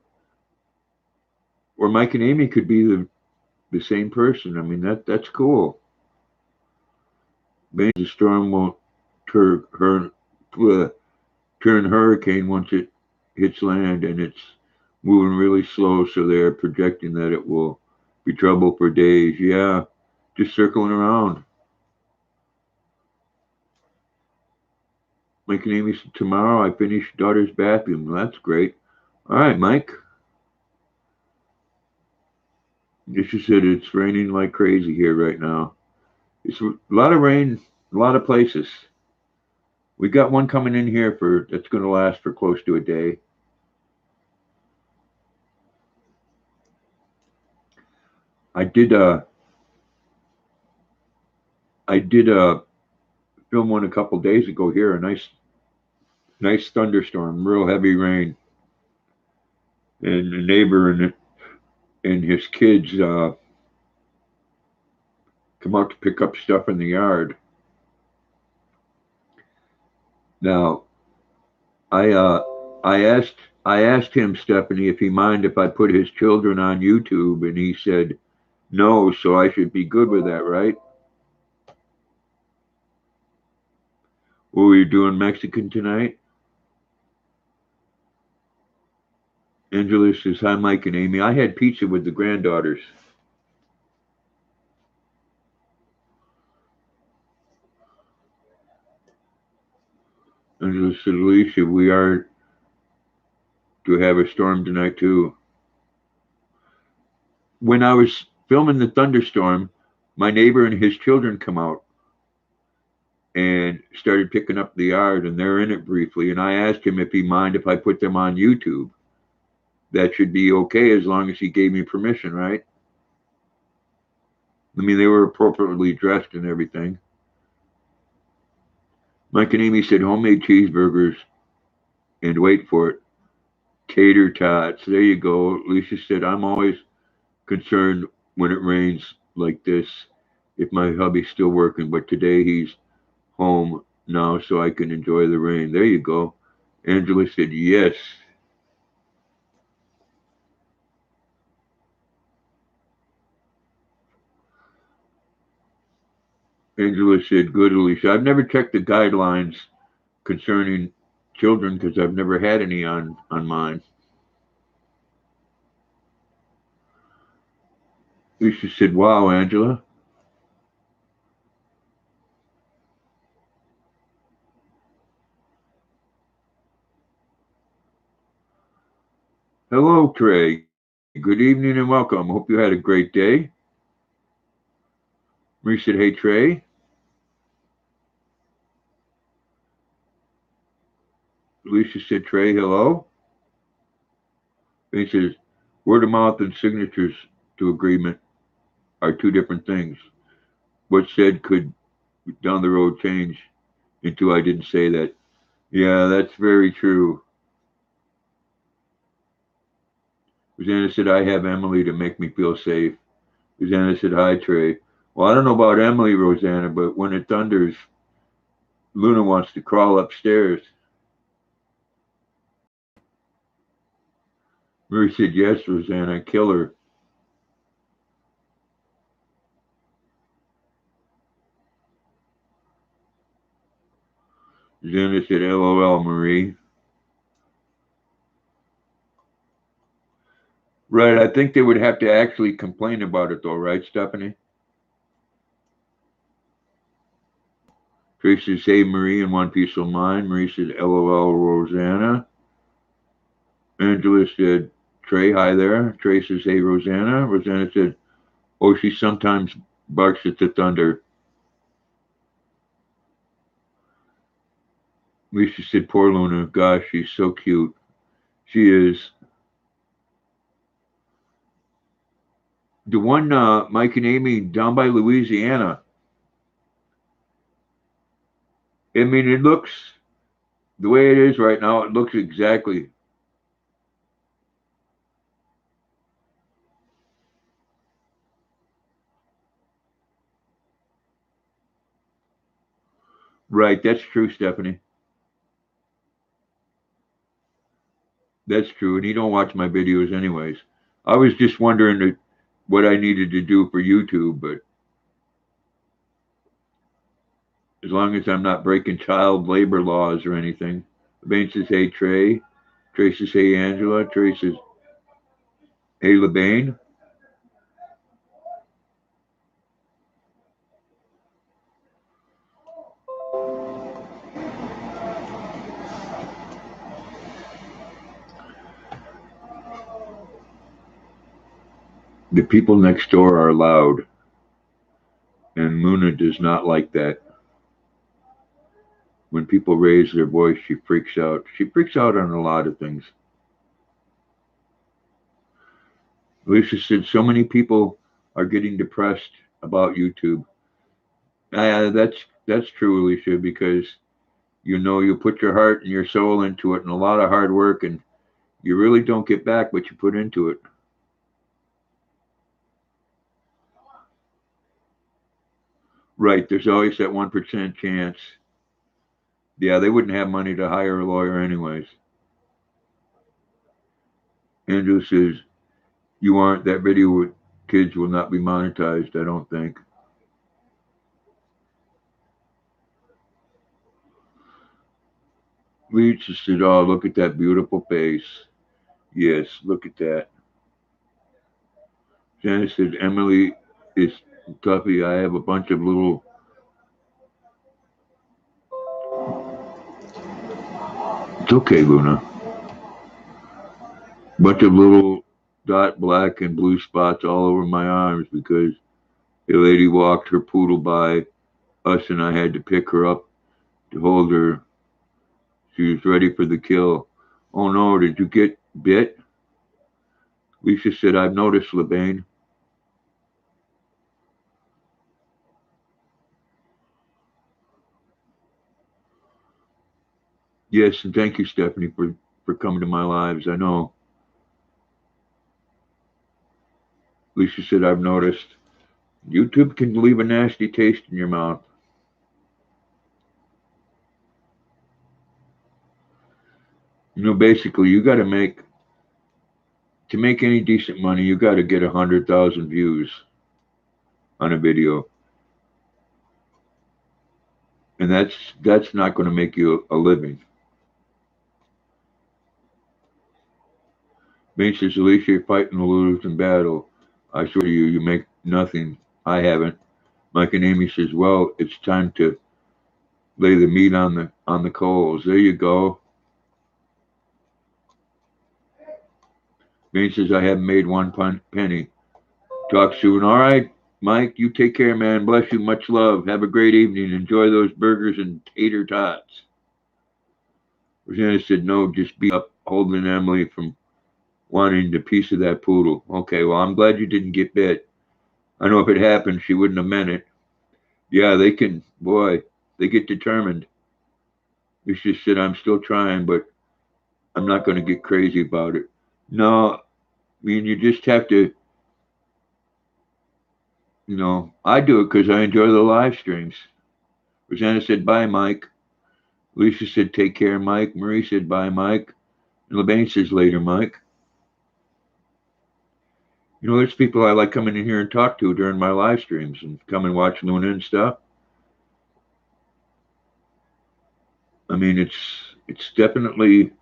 Or Mike and Amy could be the same person. I mean, that's cool. Maybe the storm won't turn hurricane once it hits land, and it's moving really slow, so they're projecting that it will be trouble for days. Yeah, just circling around. Mike and Amy said, tomorrow I finish daughter's bathroom. Well, that's great. All right, Mike. Just you said it's raining like crazy here right now. It's a lot of rain, a lot of places. We got one coming in here for that's going to last for close to a day. I did uh I did film one a couple days ago here. A nice thunderstorm, real heavy rain, and the neighbor and his kids come out to pick up stuff in the yard. Now I uh I asked him, Stephanie, if he mind if I put his children on YouTube, and he said no, so I should be good with that, right? What were you doing Mexican tonight? Angela says, hi, Mike and Amy. I had pizza with the granddaughters. Angela said, Alicia, we are to have a storm tonight, too. When I was filming the thunderstorm, my neighbor and his children come out and started picking up the yard, and they're in it briefly. And I asked him if he mind if I put them on YouTube. That should be okay as long as he gave me permission, right? I mean, they were appropriately dressed and everything. Mike and Amy said homemade cheeseburgers and wait for it, tater tots. There you go. Lisa said, I'm always concerned when it rains like this if my hubby's still working, but today he's home now so I can enjoy the rain. There you go. Angela said, yes. Angela said, good, Alicia. I've never checked the guidelines concerning children because I've never had any on mine. Lisa said, wow, Angela. Hello, Trey. Good evening and welcome. Hope you had a great day. Marie said, hey, Trey. Lisa said, Trey, hello. And he says, word of mouth and signatures to agreement are two different things. What's said could down the road change into I didn't say that. Yeah, that's very true. Rosanna said, I have Emily to make me feel safe. Rosanna said, hi, Trey. Well, I don't know about Emily, Rosanna, but when it thunders, Luna wants to crawl upstairs. Mary said, yes, Rosanna, kill her. Rosanna said, LOL, Marie. Right. I think they would have to actually complain about it, though, right, Stephanie? Tracy says, hey, Marie, in one piece of mind. Marie said, LOL, Rosanna. Angela said, Trey, hi there. Trey says, hey, Rosanna. Rosanna said, oh, she sometimes barks at the thunder. Lisa said, poor Luna. Gosh, she's so cute. She is. The one, Mike and Amy, down by Louisiana. I mean, it looks, the way it is right now, it looks exactly right. That's true, Stephanie. That's true. And you don't watch my videos anyways. I was just wondering what I needed to do for YouTube, but as long as I'm not breaking child labor laws or anything. LeBain says, hey, Trey. Trey says, hey, Angela. Trey says, hey, LeBain. The people next door are loud, and Luna does not like that. When people raise their voice, she freaks out. She freaks out on a lot of things. Lisa said, so many people are getting depressed about YouTube. That's true, Alicia, because you put your heart and your soul into it and a lot of hard work, and you really don't get back what you put into it. Right. There's always that 1% chance. Yeah, they wouldn't have money to hire a lawyer anyways. Andrew says, you aren't, that video with kids will not be monetized, I don't think. Lisa said, oh, look at that beautiful face. Yes, look at that. Janice said, Emily is Tuffy. I have a bunch of little, it's okay, Luna. Bunch of little dot black and blue spots all over my arms because a lady walked her poodle by us and I had to pick her up to hold her. She was ready for the kill. Oh no, did you get bit? Lisa said, I've noticed, LeBain. Yes, and thank you, Stephanie, for coming to my lives. I know. Lisa said, I've noticed. YouTube can leave a nasty taste in your mouth. Basically, to make any decent money, you got to get 100,000 views on a video, and that's not going to make you a living. Main says, Alicia, you're fighting a losing battle. I swear to you, you make nothing. I haven't. Mike and Amy says, well, it's time to lay the meat on the coals. There you go. Main says, I haven't made one penny. Talk soon. All right, Mike, you take care, man. Bless you. Much love. Have a great evening. Enjoy those burgers and tater tots. Rosanna said, no, just be up holding Emily from wanting a piece of that poodle. Okay, well, I'm glad you didn't get bit. I know if it happened, she wouldn't have meant it. Yeah, they can, boy, they get determined. It's just said, I'm still trying, but I'm not going to get crazy about it. No, I mean, you just have to, I do it because I enjoy the live streams. Rosanna said, bye, Mike. Lisa said, take care, Mike. Marie said, bye, Mike. And LeBain says, later, Mike. There's people I like coming in here and talk to during my live streams and come and watch Luna and stuff. I mean, it's definitely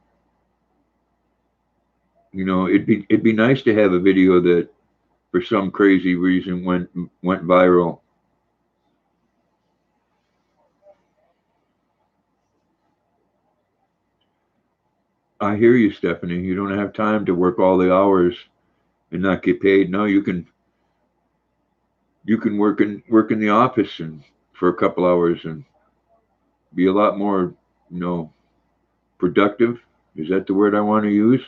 You know, it'd be nice to have a video that, for some crazy reason, went viral. I hear you, Stephanie. You don't have time to work all the hours and not get paid. No, you can work in the office and for a couple hours and be a lot more, you know, productive. Is that the word I want to use?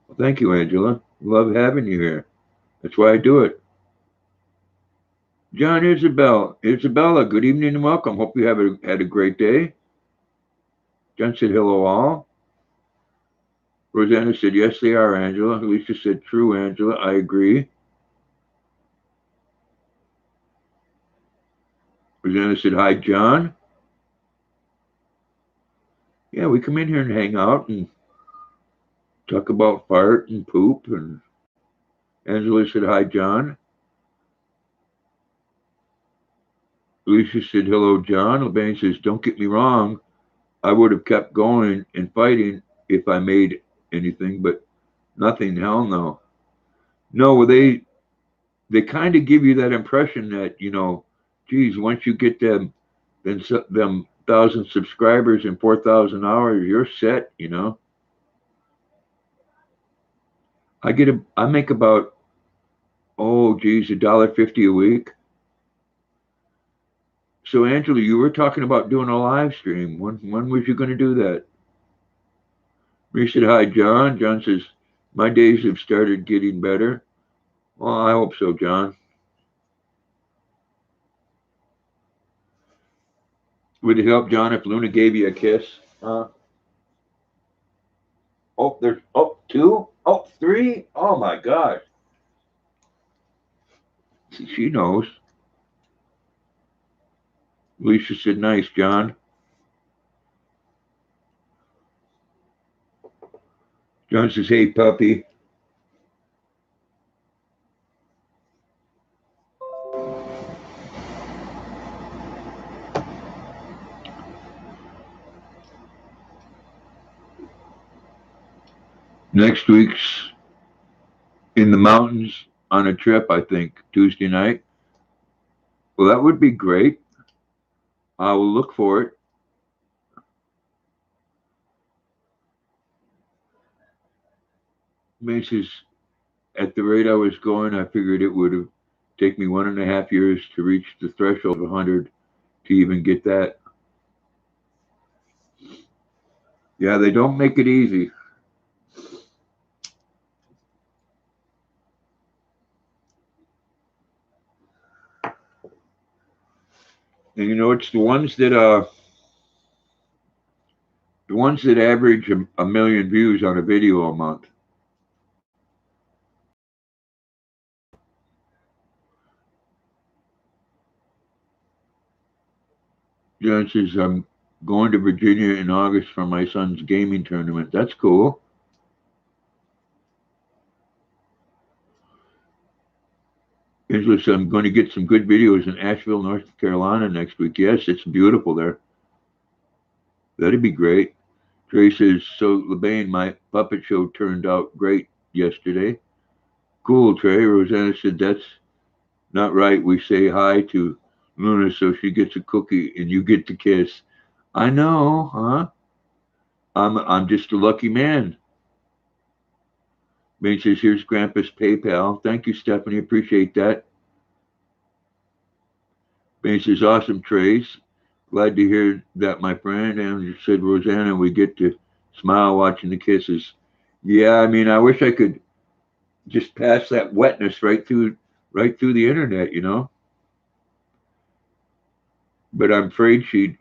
Well, thank you, Angela. Love having you here. That's why I do it. John Isabella, good evening and welcome. Hope you had a great day. John said hello all. Rosanna said yes they are, Angela. Lisa said true, Angela. I agree. Rosanna said hi, John. Yeah, we come in here and hang out and talk about fart and poop. And Angela said hi, John. Lisa said hello, John. LeBain says don't get me wrong. I would have kept going and fighting if I made anything, but nothing. Hell no. No, well, they kind of give you that impression that, geez, once you get them 1,000 subscribers and 4,000 hours, you're set. I make about, oh geez, $1.50 a week. So Angela, you were talking about doing a live stream. When was you going to do that? Marie said hi, John. John says my days have started getting better. Well, I hope so, John. Would it help, John, if Luna gave you a kiss? Oh, there's two, three. Oh my God. She knows. Lisa said, nice, John. John says, hey, puppy. Next week's in the mountains on a trip, I think, Tuesday night. Well, that would be great. I will look for it. Macy's, at the rate I was going, I figured it would have take me 1.5 years to reach the threshold of 100 to even get that. Yeah, they don't make it easy. And it's the ones that average a million views on a video a month. John says, I'm going to Virginia in August for my son's gaming tournament. That's cool. Angela said, I'm going to get some good videos in Asheville, North Carolina next week. Yes, it's beautiful there. That'd be great. Trey says, so LeBain, my puppet show turned out great yesterday. Cool, Trey. Rosanna said, that's not right. We say hi to Luna so she gets a cookie and you get to kiss. I know, huh? I'm just a lucky man. Bain says, here's Grandpa's PayPal. Thank you, Stephanie. Appreciate that. Bain says, awesome, Trace. Glad to hear that, my friend. And said, Rosanna, we get to smile watching the kisses. Yeah, I mean, I wish I could just pass that wetness right through the internet. But I'm afraid she'd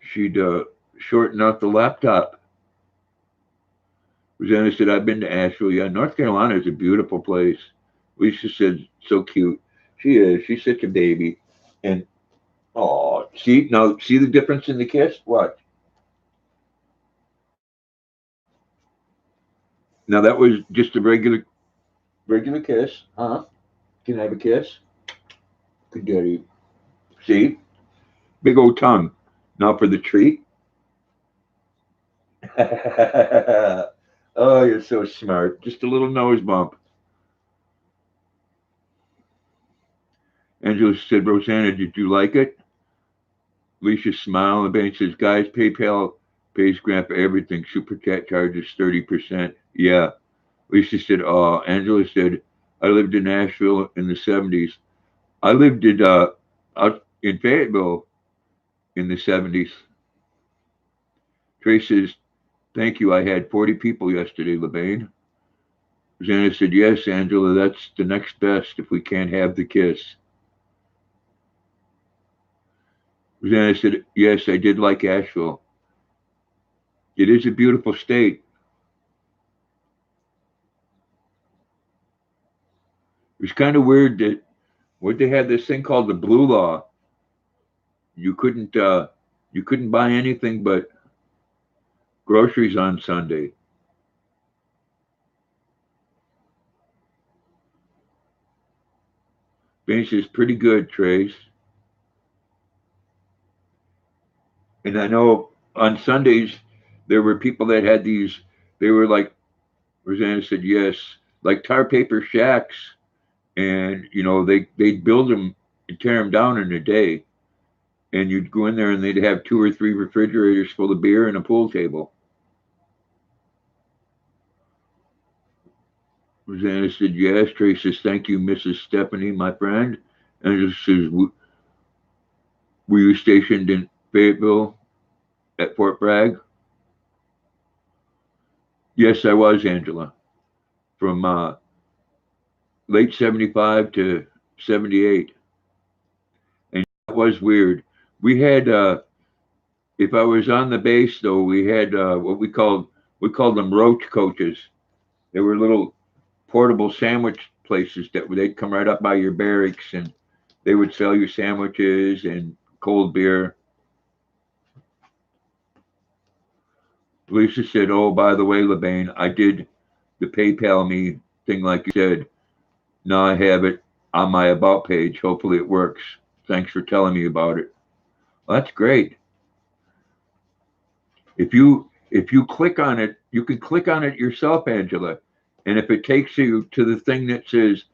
shorten out the laptop. Rosanna said, I've been to Asheville. Yeah, North Carolina is a beautiful place. Lisa said, so cute. She is. She's such a baby. And, oh, see the difference in the kiss? What? Now, that was just a regular kiss. Huh? Can I have a kiss? Good daddy. See? Big old tongue. Now for the treat. Oh, you're so smart. Just a little nose bump. Angela said, Rosanna, did you like it? Alicia smiled and Ben says, guys, PayPal pays Grandpa everything. Super chat charges 30%. Yeah. Alicia said, Angela said, I lived in Nashville in the 70s. I lived out in Fayetteville in the 70s. Trace says, thank you. I had 40 people yesterday, LeBain. Rosanna said, yes, Angela, that's the next best if we can't have the kiss. Rosanna said, yes, I did like Asheville. It is a beautiful state. It was kind of weird that what they had this thing called the blue law. You couldn't uh, you couldn't buy anything but groceries on Sunday. Bench is pretty good, Trace. And I know on Sundays there were people that had these. They were like Rosanna said, yes, like tar paper shacks, and they'd build them and tear them down in a day. And you'd go in there and they'd have 2 or 3 refrigerators full of beer and a pool table. Rosanna said, yes. Trace says, thank you, Mrs. Stephanie, my friend. And it says, were you stationed in Fayetteville at Fort Bragg? Yes, I was, Angela. From late 75 to 78. And that was weird. We had, if I was on the base, though, we had what we called them roach coaches. They were little portable sandwich places that they'd come right up by your barracks and they would sell you sandwiches and cold beer. Lisa said, oh, by the way, LeBain, I did the PayPal me thing like you said. Now I have it on my About page. Hopefully it works. Thanks for telling me about it. Well, that's great. If you click on it, you can click on it yourself, Angela. And if it takes you to the thing that says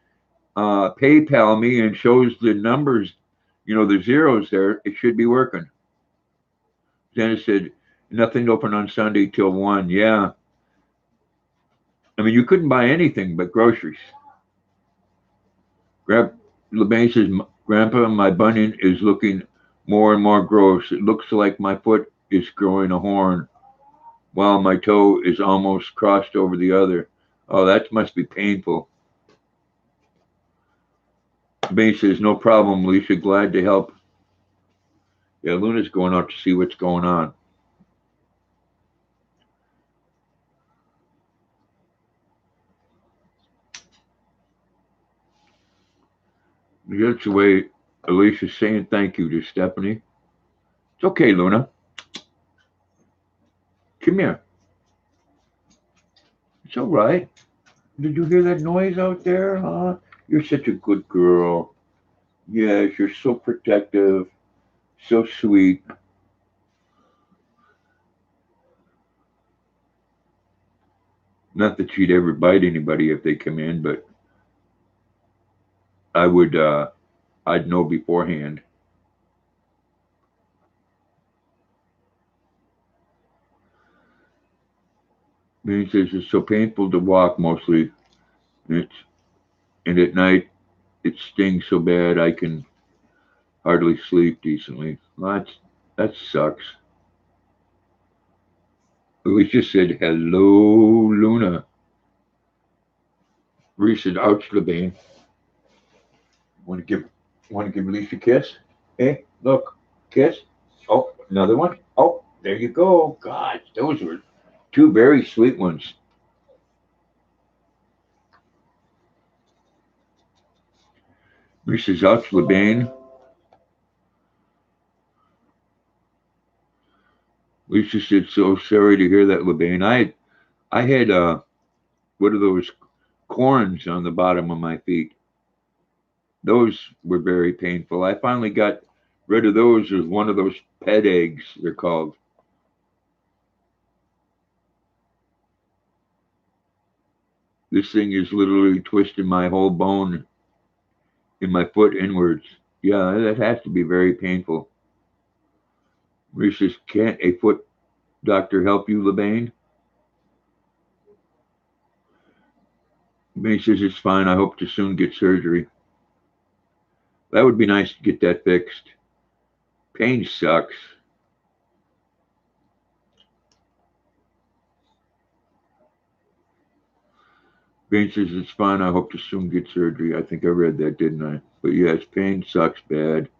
PayPal me and shows the numbers, the zeros there, it should be working. Dennis said, nothing open on Sunday till 1. Yeah. I mean, you couldn't buy anything but groceries. LeBain says, Grandpa, my bunion is looking more and more gross. It looks like my foot is growing a horn while my toe is almost crossed over the other. Oh, that must be painful. LeBain says, no problem, Alicia. Glad to help. Yeah, Luna's going out to see what's going on. That's the way Alicia's saying thank you to Stephanie. It's okay, Luna. Come here. It's all right. Did you hear that noise out there, huh? You're such a good girl. Yes, you're so protective, so sweet. Not that she'd ever bite anybody if they come in, but I would, I'd know beforehand. It says it's so painful to walk mostly. And it's, and at night it stings so bad I can hardly sleep decently. Well, that sucks. Alicia said, hello, Luna. Reese said, ouch, LeBain. Want to give Alicia a kiss? Hey, look, kiss. Oh, another one. Oh, there you go. God, those were 2 very sweet ones. Reese says, ouch, LeBain. Lisa said, so sorry to hear that, LeBain. I had what are those corns on the bottom of my feet? Those were very painful. I finally got rid of those with one of those pet eggs, they're called. This thing is literally twisting my whole bone in my foot inwards. Yeah, that has to be very painful. Maurice says, can't a foot doctor help you, LeBain? LeBain says, it's fine. I hope to soon get surgery. That would be nice to get that fixed. Pain sucks. Bain says, it's fine. I hope to soon get surgery. I think I read that, didn't I? But yes, pain sucks bad.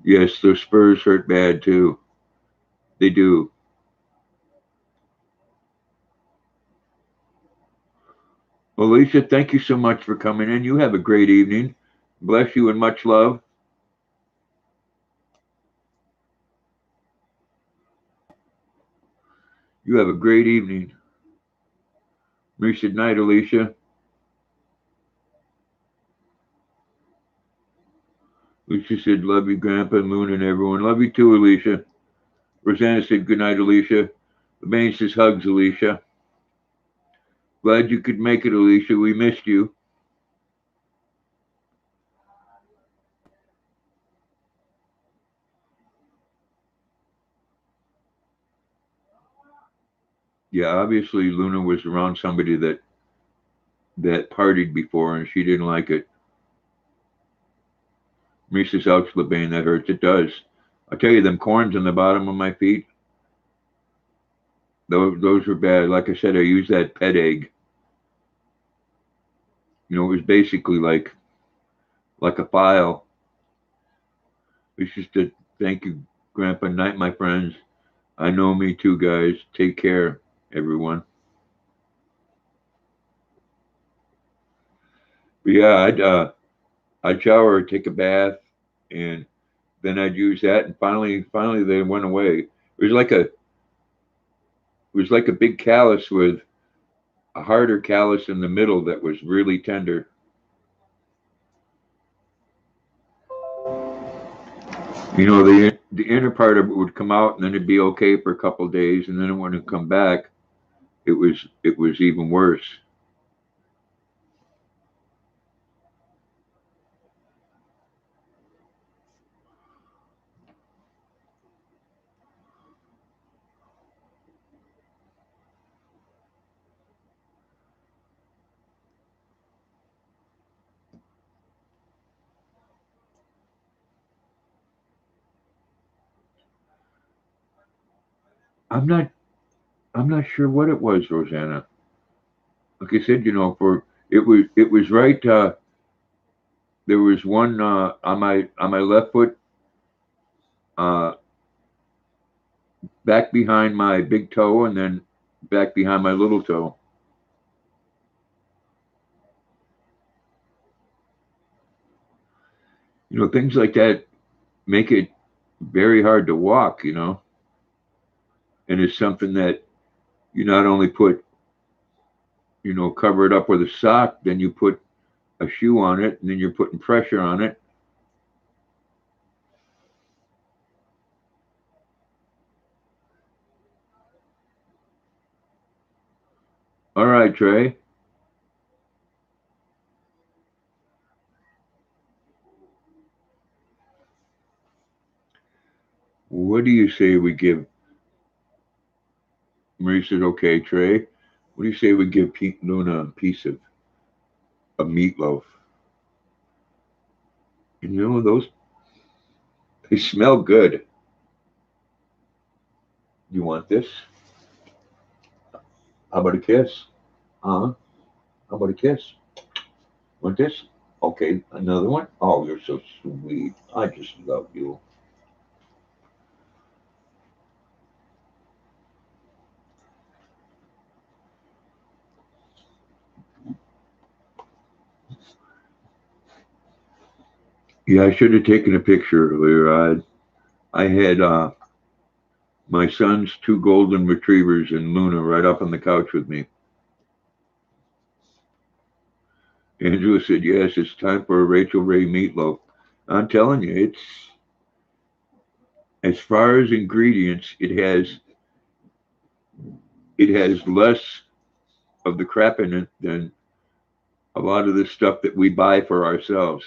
Yes, those spurs hurt bad too. They do. Well, Alicia, thank you so much for coming in. You have a great evening. Bless you and much love. You have a great evening. Good night, Alicia. Alicia said, love you, Grandpa, Moon, and everyone. Love you too, Alicia. Rosanna said, good night, Alicia. LeBain says, hugs, Alicia. Glad you could make it, Alicia. We missed you. Yeah, obviously Luna was around somebody that partied before and she didn't like it. Maurice says, ouch, LeBain, that hurts. It does. I'll tell you, them corns on the bottom of my feet, those were bad. Like I said, I used that pet egg. You know, it was basically like a file. It's just a thank you, Grandpa. Night, my friends. I know me too, guys. Take care, everyone. But yeah, I'd shower, take a bath, and then I'd use that, and finally they went away. Was like a big callus with a harder callus in the middle that was really tender. You know, the inner part of it would come out, and then it'd be okay for a couple of days, and then when it would come back, it was even worse. I'm not I'm not sure what it was, Rosanna. Like I said, you know, for it was right. There was one on my left foot, uh, back behind my big toe, and then back behind my little toe. You know, things like that make it very hard to walk. You know, and it's something that you not only put, cover it up with a sock, then you put a shoe on it, and then you're putting pressure on it. All right, Trey. What do you say we give? Marie said, "Okay, Trey. What do you say we give Luna a piece of meatloaf? And you know those they smell good. You want this? How about a kiss? Huh? How about a kiss? Want this? Okay, another one. Oh, you're so sweet. I just love you. Yeah, I should have taken a picture earlier. I had my son's two golden retrievers and Luna right up on the couch with me. Angela said, "Yes, it's time for a Rachel Ray meatloaf." I'm telling you, it's as far as ingredients, it has less of the crap in it than a lot of the stuff that we buy for ourselves.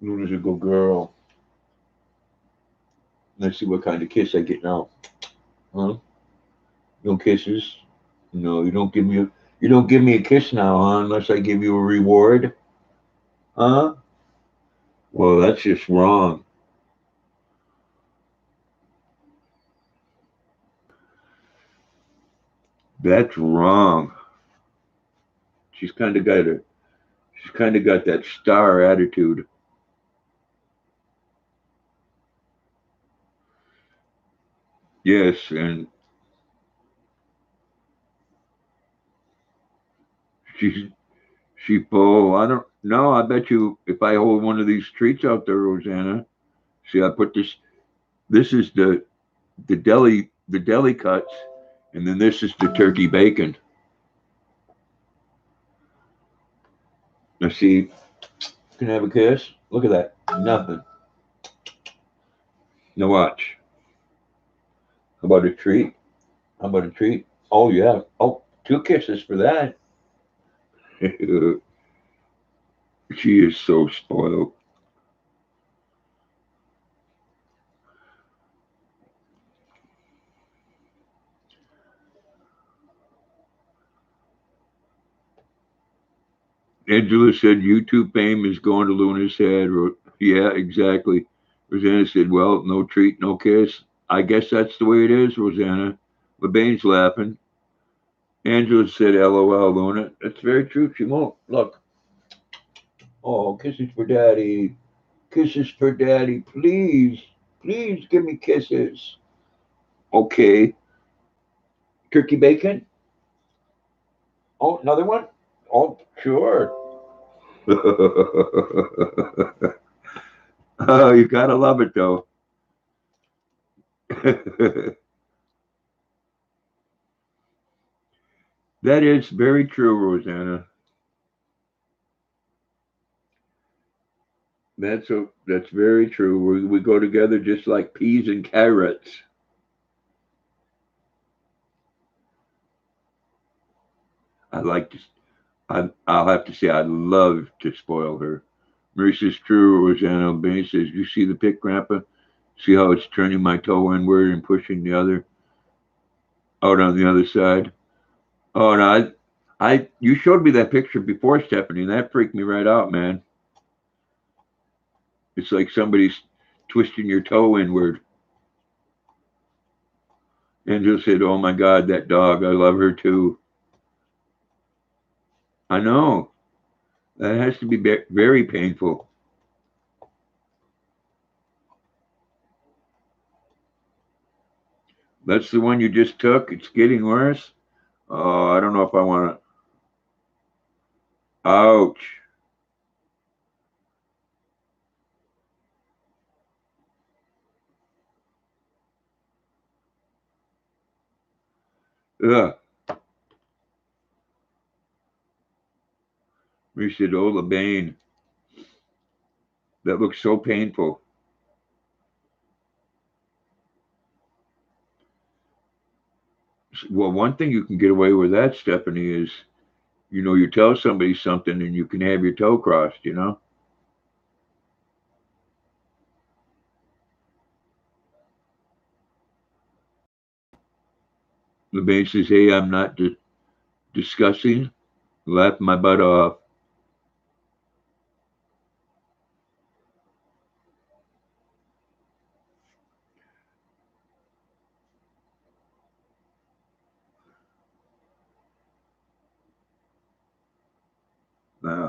Luna's a good girl. Let's see what kind of kiss I get now. Huh? No kisses? No, you don't give me a kiss now, huh? Unless I give you a reward. Huh? Well, that's just wrong. That's wrong. She's kind of got a she's kind of got that star attitude. Yes, and she's I don't know. I bet you if I hold one of these treats out there, Rosanna. See, I put this. This is the deli cuts, and then this is the turkey bacon. Now see, can I have a kiss? Look at that. Nothing. Now watch. How about a treat? How about a treat? Oh yeah. Oh, two kisses for that. She is so spoiled. Angela said YouTube fame is going to Luna's head. Yeah, exactly. Rosanna said, well, no treat, no kiss. I guess that's the way it is, Rosanna. LeBane's laughing. Angela said, LOL, Luna. That's very true. She won't. Look. Oh, kisses for daddy. Kisses for daddy. Please. Please give me kisses. Okay. Turkey bacon? Oh, another one? Oh, sure. Oh, you gotta love it though. That is very true, Rosanna. That's very true. We go together just like peas and carrots. I like to. I'll have to say I love to spoil her. Mary says true. Rosanna O'Bain says, "You see the pick, Grandpa? See how it's turning my toe inward and pushing the other out on the other side." Oh no, you showed me that picture before, Stephanie, and that freaked me right out, man. It's like somebody's twisting your toe inward. Angela said, "Oh my God, that dog! I love her too." I know that has to be very painful. That's the one you just took. It's getting worse. Oh, I don't know if I want to. Ouch. Ugh. We said, "Oh, LeBain, that looks so painful." Well, one thing you can get away with that, Stephanie, is you tell somebody something and you can have your toe crossed. LeBain says, "Hey, I'm not discussing." Laugh my butt off. Uh,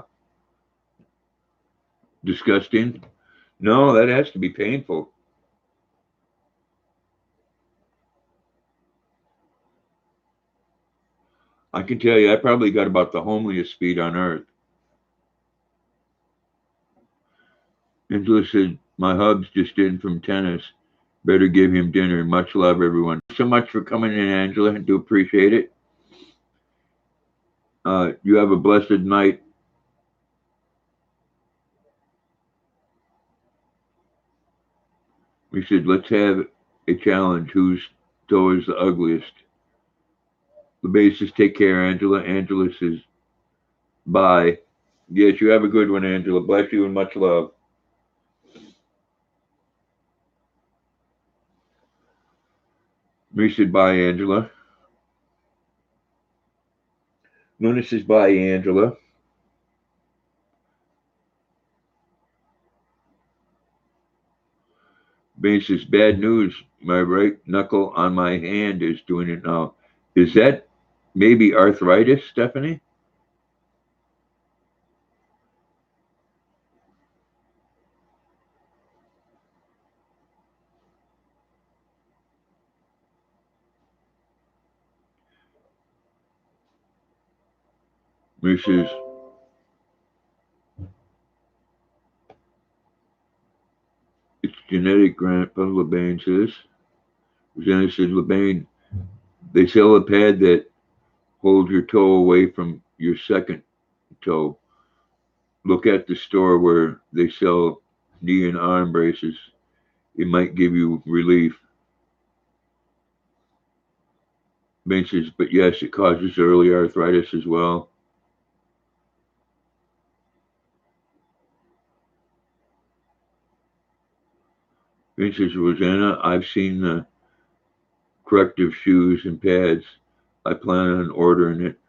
Disgusting. No, that has to be painful. I can tell you, I probably got about the homeliest feet on earth. Angela said, my hub's just in from tennis. Better give him dinner. Much love, everyone. So much for coming in, Angela. I do appreciate it. You have a blessed night. We said, let's have a challenge. Whose toe is the ugliest? The basis, take care, Angela. Angela says, bye. Yes, you have a good one, Angela. Bless you and much love. We said, bye, Angela. Luna says, bye, Angela. Bane says, bad news. My right knuckle on my hand is doing it now. Is that maybe arthritis, Stephanie? Mrs. It's genetic, Grandpa LeBain says. Rosanna says, LeBain, they sell a pad that holds your toe away from your second toe. Look at the store where they sell knee and arm braces. It might give you relief. Ben says, but yes, it causes early arthritis as well. Ben says, Rosanna, I've seen the corrective shoes and pads. I plan on ordering it.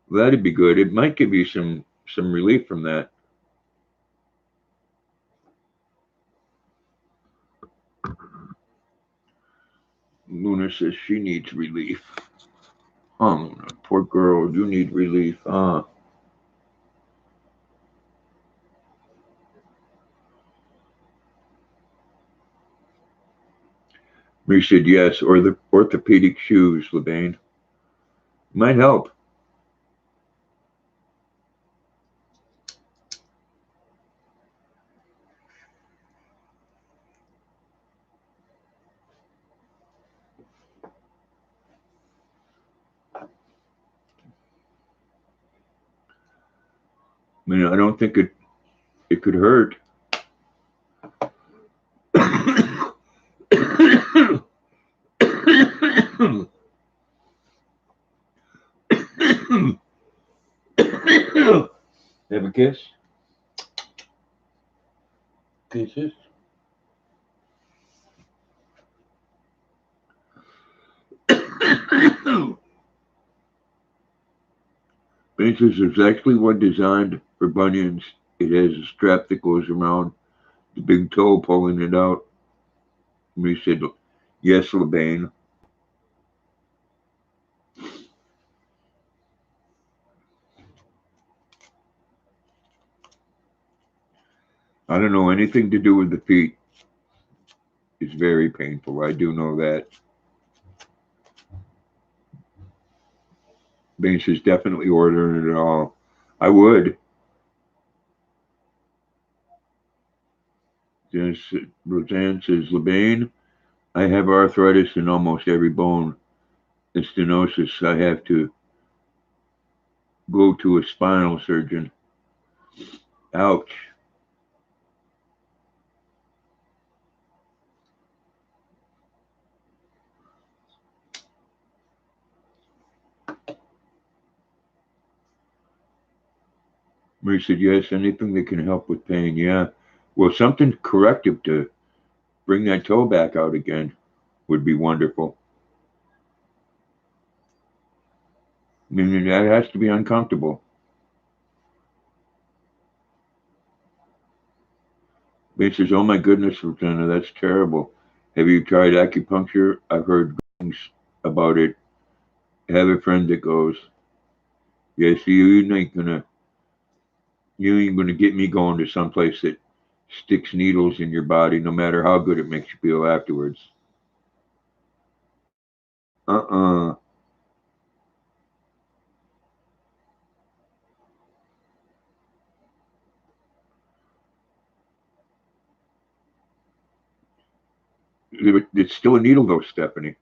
Well, that'd be good. It might give you some relief from that. Luna says she needs relief. Oh, Luna, poor girl, you need relief. We said yes, or the orthopedic shoes, LeBain. Might help. I mean, I don't think it could hurt. Have a kiss? Kisses? Benches is actually one designed for bunions. It has a strap that goes around the big toe, pulling it out. We said, yes, LeBain. I don't know anything to do with the feet. It's very painful. I do know that. Bain says, definitely ordering it all. I would. Yes, Roseanne says, LeBain, I have arthritis in almost every bone. And stenosis. I have to go to a spinal surgeon. Ouch. Marie said, yes, anything that can help with pain. Yeah. Well, something corrective to bring that toe back out again would be wonderful. I mean, that has to be uncomfortable. Marie says, oh my goodness, Rosanna, that's terrible. Have you tried acupuncture? I've heard things about it. I have a friend that goes. Yes, you ain't gonna get me going to someplace that sticks needles in your body, no matter how good it makes you feel afterwards. Uh-uh. It's still a needle though, Stephanie.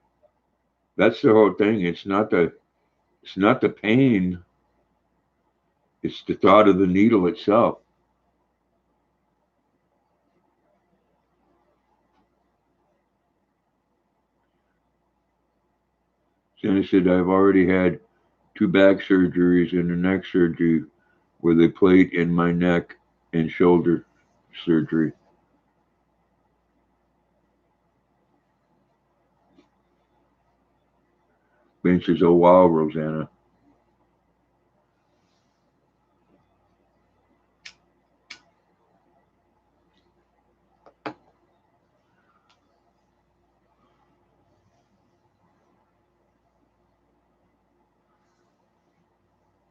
That's the whole thing. It's not the pain. It's the thought of the needle itself. Jenna said, I've already had 2 back surgeries and a neck surgery with a plate in my neck and shoulder surgery. Ben says, oh, wow, Rosanna.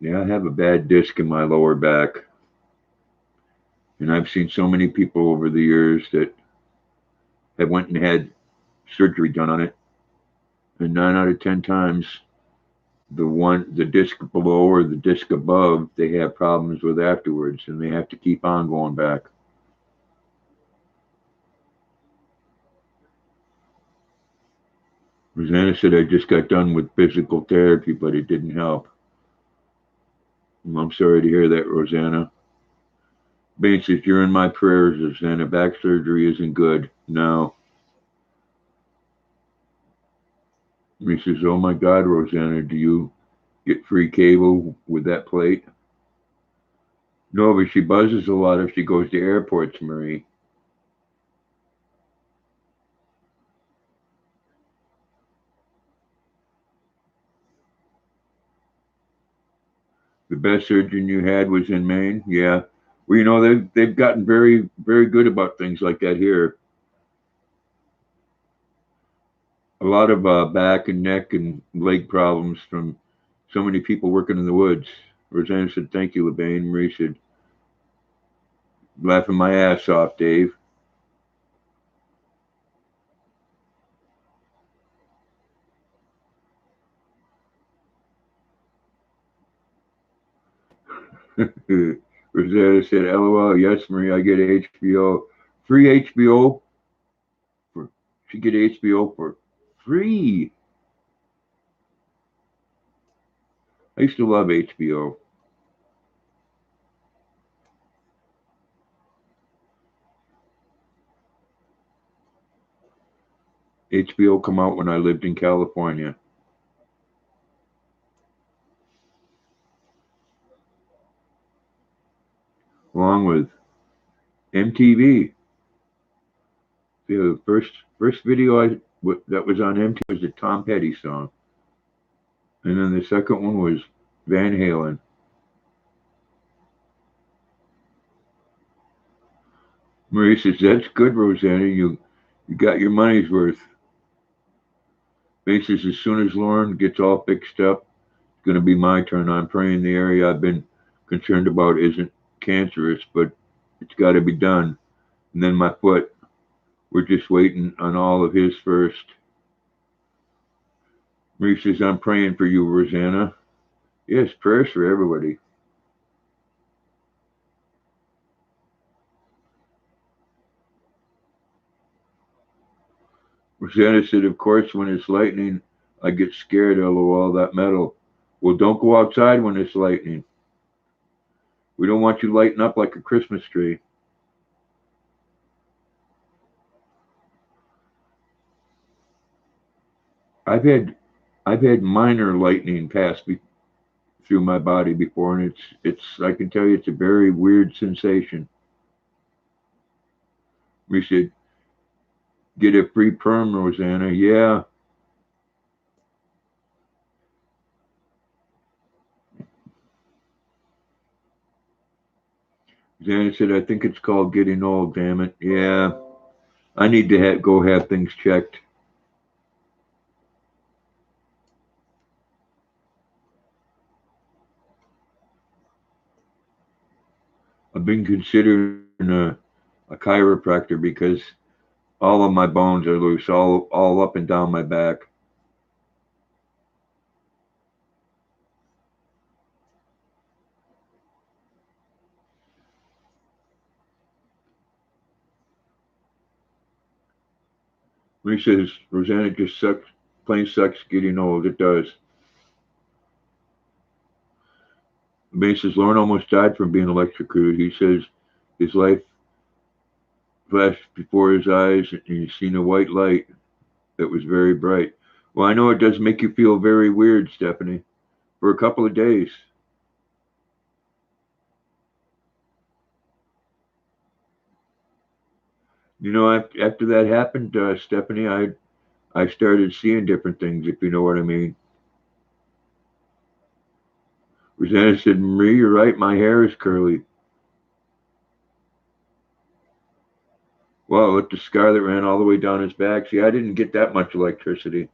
Yeah, I have a bad disc in my lower back. And I've seen so many people over the years that have went and had surgery done on it. And 9 out of 10 times, the disc below or the disc above, they have problems with afterwards, and they have to keep on going back. Rosanna said, I just got done with physical therapy, but it didn't help. I'm sorry to hear that, Rosanna. Bates says, you're in my prayers, Rosanna. Back surgery isn't good. No. He says, oh my God, Rosanna, do you get free cable with that plate? No, but she buzzes a lot if she goes to airports, Marie. The best surgeon you had was in Maine? Yeah. Well, they've gotten very, very good about things like that here. A lot of back and neck and leg problems from so many people working in the woods. Rosanna said, thank you, LeBain. Marie said, laughing my ass off, Dave. Rosanna said, LOL, yes, Marie, I get HBO. Free HBO for she get HBO for free. I used to love HBO. HBO come out when I lived in California, along with MTV. The first video that was on MTV was a Tom Petty song, and then the second one was Van Halen. Marie says, "That's good, Rosanna. You got your money's worth." Marie says, "As soon as Lauren gets all fixed up, it's going to be my turn. I'm praying the area I've been concerned about isn't cancerous, but it's got to be done. And then my foot. We're just waiting on all of his first." Marie says, "I'm praying for you, Rosanna." Yes, prayers for everybody. Rosanna said, of course, when it's lightning, I get scared, lol, that metal. Well, don't go outside when it's lightning. We don't want you lighting up like a Christmas tree. I've had I've had minor lightning pass through my body before, and it's I can tell you it's a very weird sensation. We should get a free perm, Rosanna. Yeah. Rosanna said, I think it's called getting old, damn it. Yeah. I need to go have things checked. I've been considering a chiropractor because all of my bones are loose, all up and down my back. When he says, Rosanna just sucks, plain sucks getting old. It does. Bane says Lauren almost died from being electrocuted. He says his life flashed before his eyes and he's seen a white light that was very bright. Well, I know it does make you feel very weird, Stephanie, for a couple of days. You know, after that happened, Stephanie, I started seeing different things, if you know what I mean. Rosanna said, Marie, you're right, my hair is curly. Well, with the scar that ran all the way down his back, see, I didn't get that much electricity.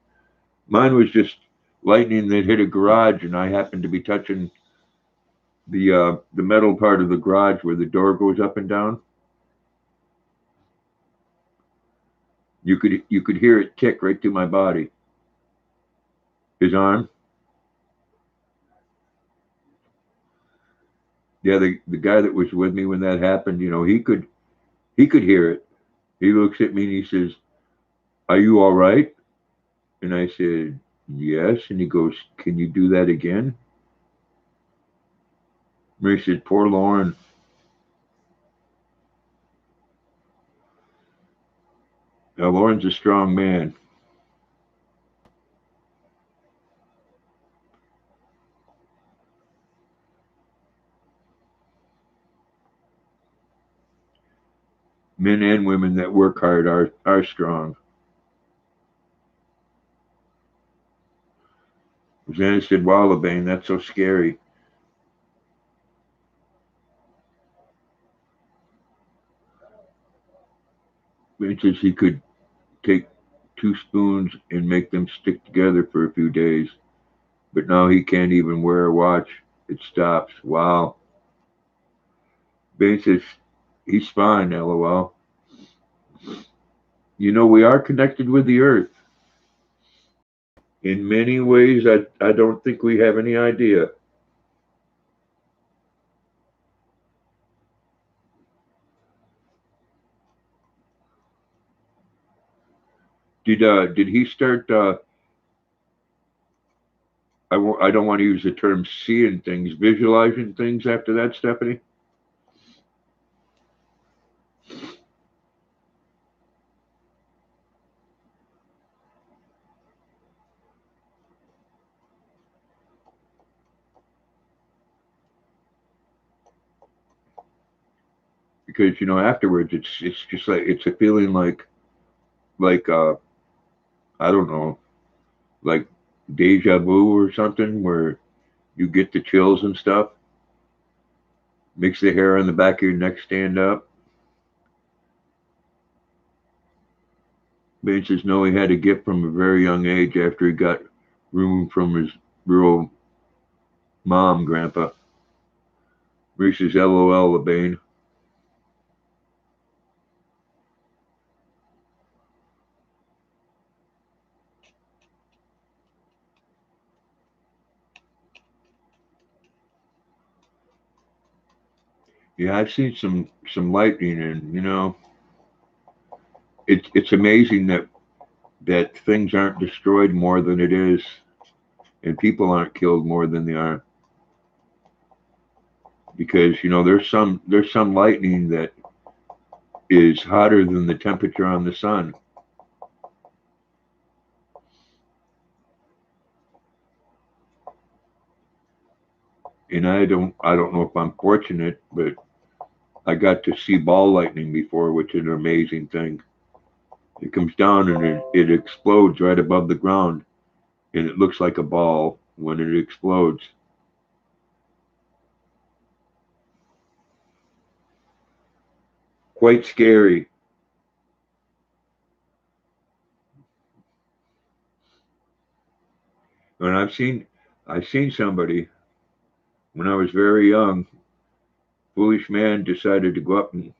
Mine was just lightning that hit a garage, and I happened to be touching the metal part of the garage where the door goes up and down. You could hear it tick right through my body. His arm. Yeah, the guy that was with me when that happened, you know, he could hear it. He looks at me and he says, "Are you all right?" And I said, "Yes." And he goes, "Can you do that again?" Mary said, "Poor Lauren." Now Lauren's a strong man. Men and women that work hard are strong. Rosanna said, "Wow, LeBain, that's so scary." It says he could take 2 spoons and make them stick together for a few days, but now he can't even wear a watch. It stops. Wow. Bain says he's fine, lol. You know, we are connected with the earth. In many ways, I don't think we have any idea. Did he start? I don't want to use the term seeing things, visualizing things after that, Stephanie, because you know afterwards it's just like it's a feeling like I don't know, like deja vu or something, where you get the chills and stuff. Makes the hair on the back of your neck stand up. Ben says no, he had a gift from a very young age after he got removed from his real mom, grandpa. Reese says LOL, LeBain. Yeah, I've seen some lightning, and you know, it's amazing that things aren't destroyed more than it is, and people aren't killed more than they are. Because you know, there's some lightning that is hotter than the temperature on the sun, and I don't know if I'm fortunate, but I got to see ball lightning before, which is an amazing thing. It comes down and it explodes right above the ground, and it looks like a ball when it explodes. Quite scary. And I've seen somebody when I was very young. Foolish man decided to go up and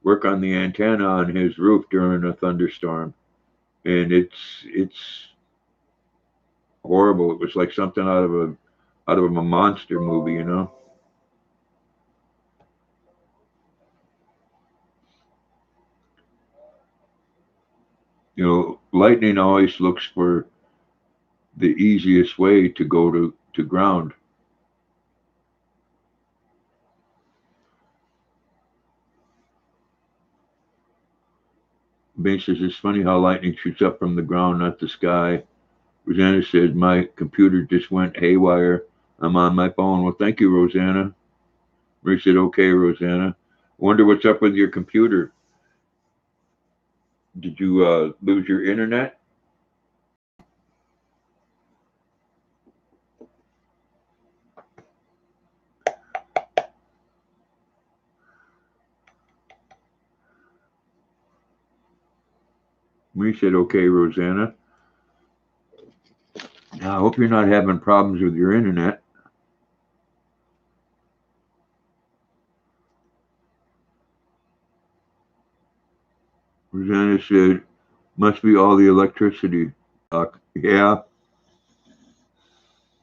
work on the antenna on his roof during a thunderstorm, and it's horrible. It was like something out of a monster movie, you know. You know, lightning always looks for the easiest way to go to ground. Ben says, it's funny how lightning shoots up from the ground, not the sky. Rosanna said, my computer just went haywire. I'm on my phone. Well, thank you, Rosanna. Marie said, okay, Rosanna. Wonder what's up with your computer. Did you lose your internet? Marie said, okay, Rosanna. Now, I hope you're not having problems with your internet. Rosanna said, must be all the electricity. Yeah,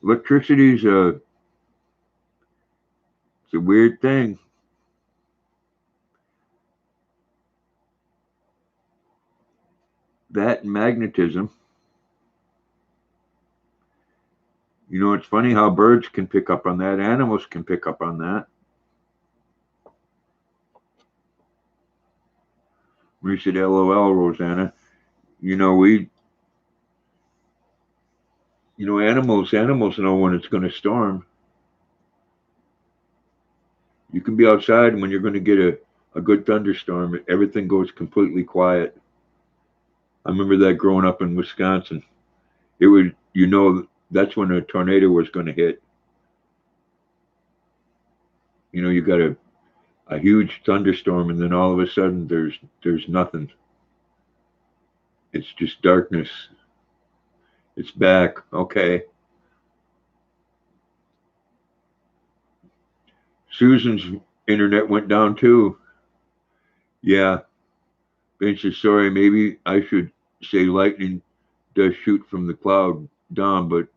electricity is it's a weird thing. That and magnetism. You know, it's funny how birds can pick up on that. Animals can pick up on that. We said, LOL, Rosanna. You know, animals know when it's going to storm. You can be outside, and when you're going to get a good thunderstorm, everything goes completely quiet. I remember that growing up in Wisconsin. It would, that's when a tornado was going to hit. You got a huge thunderstorm, and then all of a sudden there's nothing. It's just darkness. It's back. Okay. Susan's internet went down too. Yeah. Ben says, sorry, maybe I should say lightning does shoot from the cloud down, but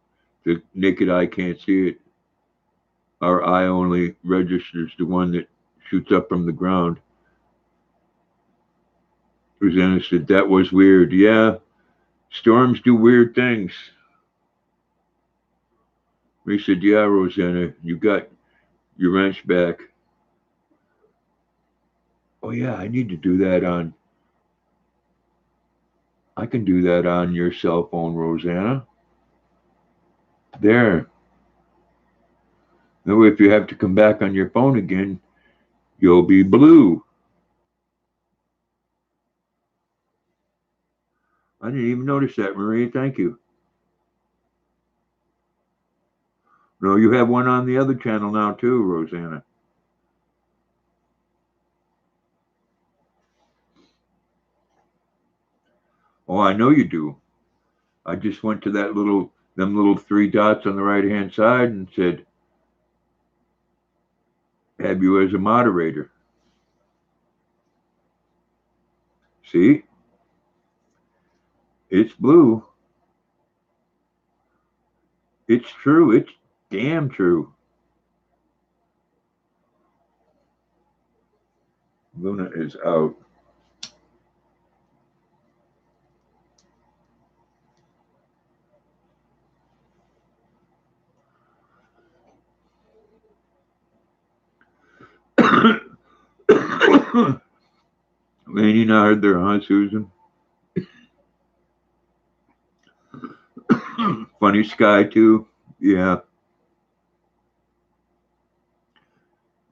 the naked eye can't see it. Our eye only registers the one that shoots up from the ground. Rosanna said, that was weird. Yeah, storms do weird things. We said, yeah, Rosanna, you got your wrench back. Oh, yeah, I need to do that I can do that on your cell phone, Rosanna. There. Now, if you have to come back on your phone again, you'll be blue. I didn't even notice that, Marie. Thank you. No, you have one on the other channel now, too, Rosanna. Oh, I know you do. I just went to them little three dots on the right-hand side and said, have you as a moderator. See? It's blue. It's true. It's damn true. Luna is out. Man, you not heard there, huh, Susan? Funny sky, too. Yeah.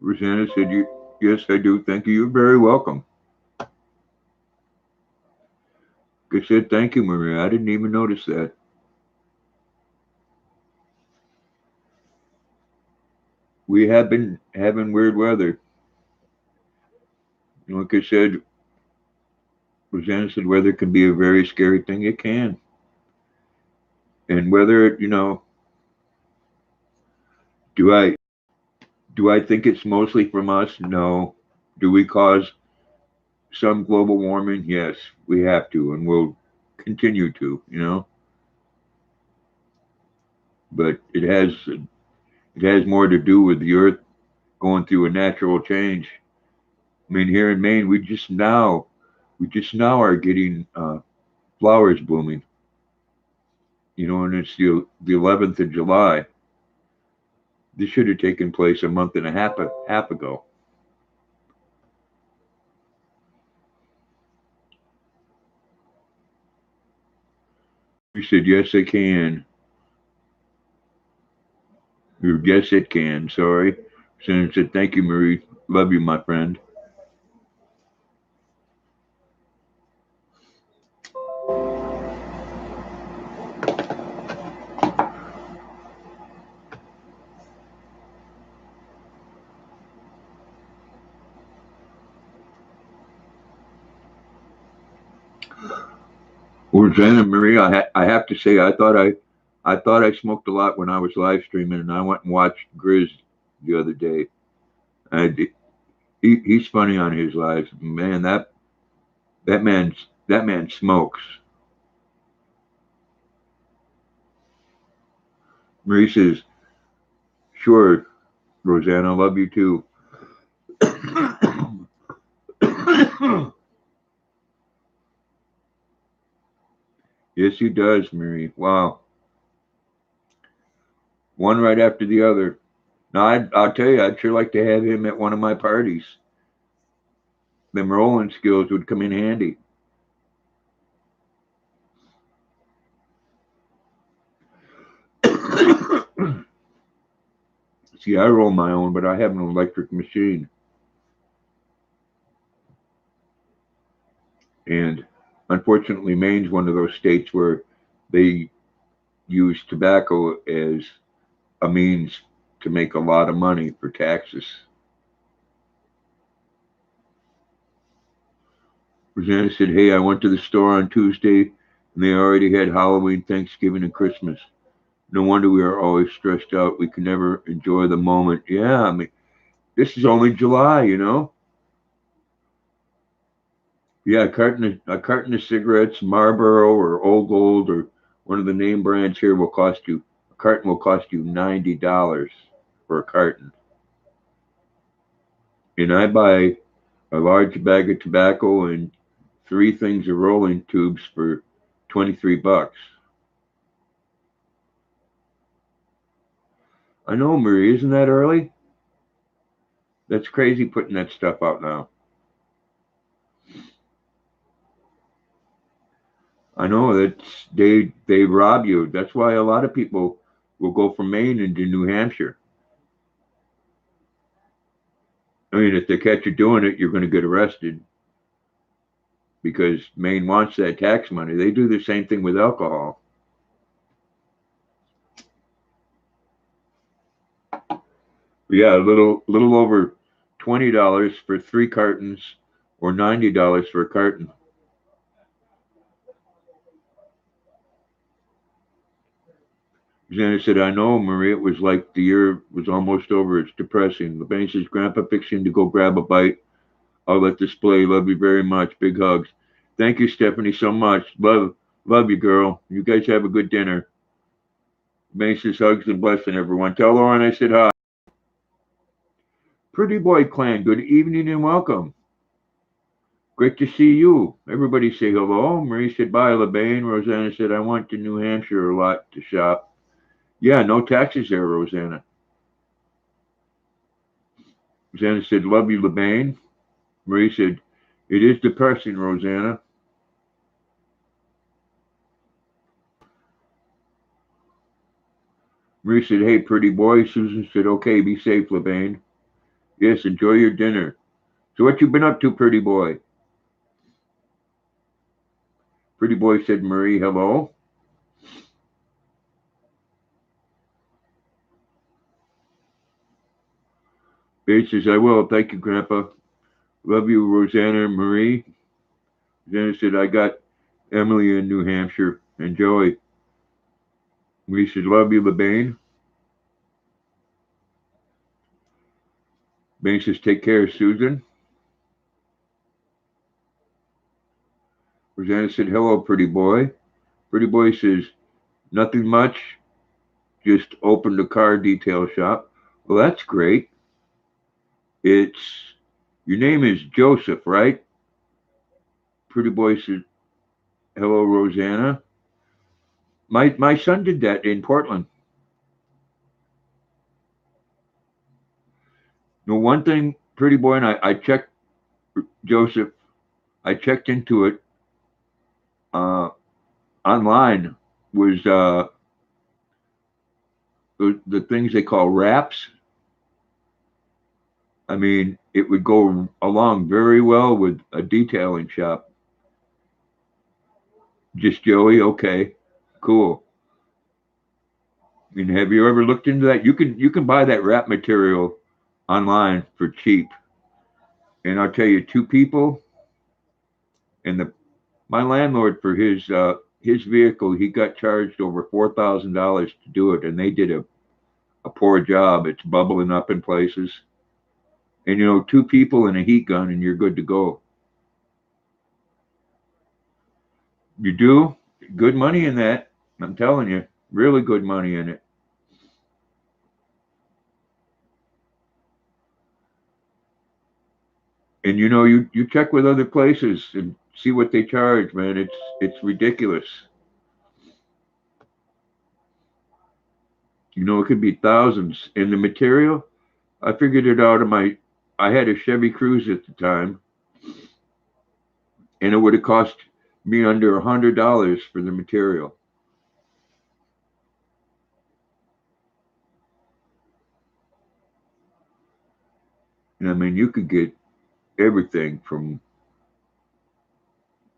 Rosanna said, yes, I do. Thank you. You're very welcome. I said, thank you, Maria. I didn't even notice that. We have been having weird weather. Like I said, Rosanna said weather can be a very scary thing. It can. And whether, do I think it's mostly from us? No. Do we cause some global warming? Yes, we have to, and we'll continue to. But it has more to do with the earth going through a natural change. I mean, here in Maine, we just now are getting flowers blooming. And it's the 11th of July. This should have taken place a month and a half ago. He said, yes, it can. Or, yes, it can. Sorry. Shannon said, thank you, Marie. Love you, my friend. Rosanna Marie, I have to say, I thought I smoked a lot when I was live streaming, and I went and watched Grizz the other day. And he's funny on his lives. Man, that man smokes. Marie says, sure, Rosanna, love you too. Yes, he does, Marie. Wow. One right after the other. Now, I'll tell you, I'd sure like to have him at one of my parties. Them rolling skills would come in handy. See, I roll my own, but I have an electric machine. And unfortunately, Maine's one of those states where they use tobacco as a means to make a lot of money for taxes. Rosanna said, hey, I went to the store on Tuesday and they already had Halloween, Thanksgiving, and Christmas. No wonder we are always stressed out. We can never enjoy the moment. Yeah, I mean, this is only July, you know? Yeah, a carton of cigarettes, Marlboro or Old Gold or one of the name brands here will cost you, a carton will cost you $90 for a carton. And I buy a large bag of tobacco and three things of rolling tubes for 23 bucks. I know, Marie, isn't that early? That's crazy putting that stuff out now. I know they rob you. That's why a lot of people will go from Maine into New Hampshire. I mean, if they catch you doing it, you're going to get arrested because Maine wants that tax money. They do the same thing with alcohol. Yeah, a little over $20 for three cartons or $90 for a carton. Janet said, I know, Marie, it was like the year was almost over. It's depressing. LeBain says, Grandpa fixing to go grab a bite. I'll let this play. Love you very much. Big hugs. Thank you, Stephanie, so much. Love you, girl. You guys have a good dinner. LeBain says, hugs and blessing, everyone. Tell Lauren I said hi. Pretty Boy Clan, good evening and welcome. Great to see you. Everybody say hello. Marie said, bye, LeBain. Rosanna said, I went to New Hampshire a lot to shop. Yeah, no taxes there, Rosanna. Rosanna said, love you, LeBain. Marie said, it is depressing, Rosanna. Marie said, hey, pretty boy. Susan said, okay, be safe, LeBain. Yes, enjoy your dinner. So what you been up to, pretty boy? Pretty boy said, Marie, hello. Babe says, I will. Thank you, Grandpa. Love you, Rosanna and Marie. Rosanna said, I got Emily in New Hampshire. Enjoy. Marie said, love you, LeBain. Bain says, take care, Susan. Rosanna said, hello, pretty boy. Pretty boy says, nothing much. Just opened a car detail shop. Well, that's great. It's your name is Joseph, right? Pretty boy said, hello, Rosanna. My son did that in Portland. No, one thing, pretty boy, and I checked Joseph. I checked into it uh, online. was the things they call wraps. I mean, it would go along very well with a detailing shop. Just Joey, okay, cool. I mean, have you ever looked into that? You can buy that wrap material online for cheap. And I'll tell you, two people and the my landlord for his vehicle, he got charged over $4,000 to do it, and they did a poor job. It's bubbling up in places. And two people and a heat gun, and you're good to go. You do good money in that. I'm telling you, really good money in it. And you check with other places and see what they charge, man. It's ridiculous. It could be thousands. And the material, I figured it out in I had a Chevy Cruze at the time, and it would have cost me under $100 for the material. And I mean, you could get everything from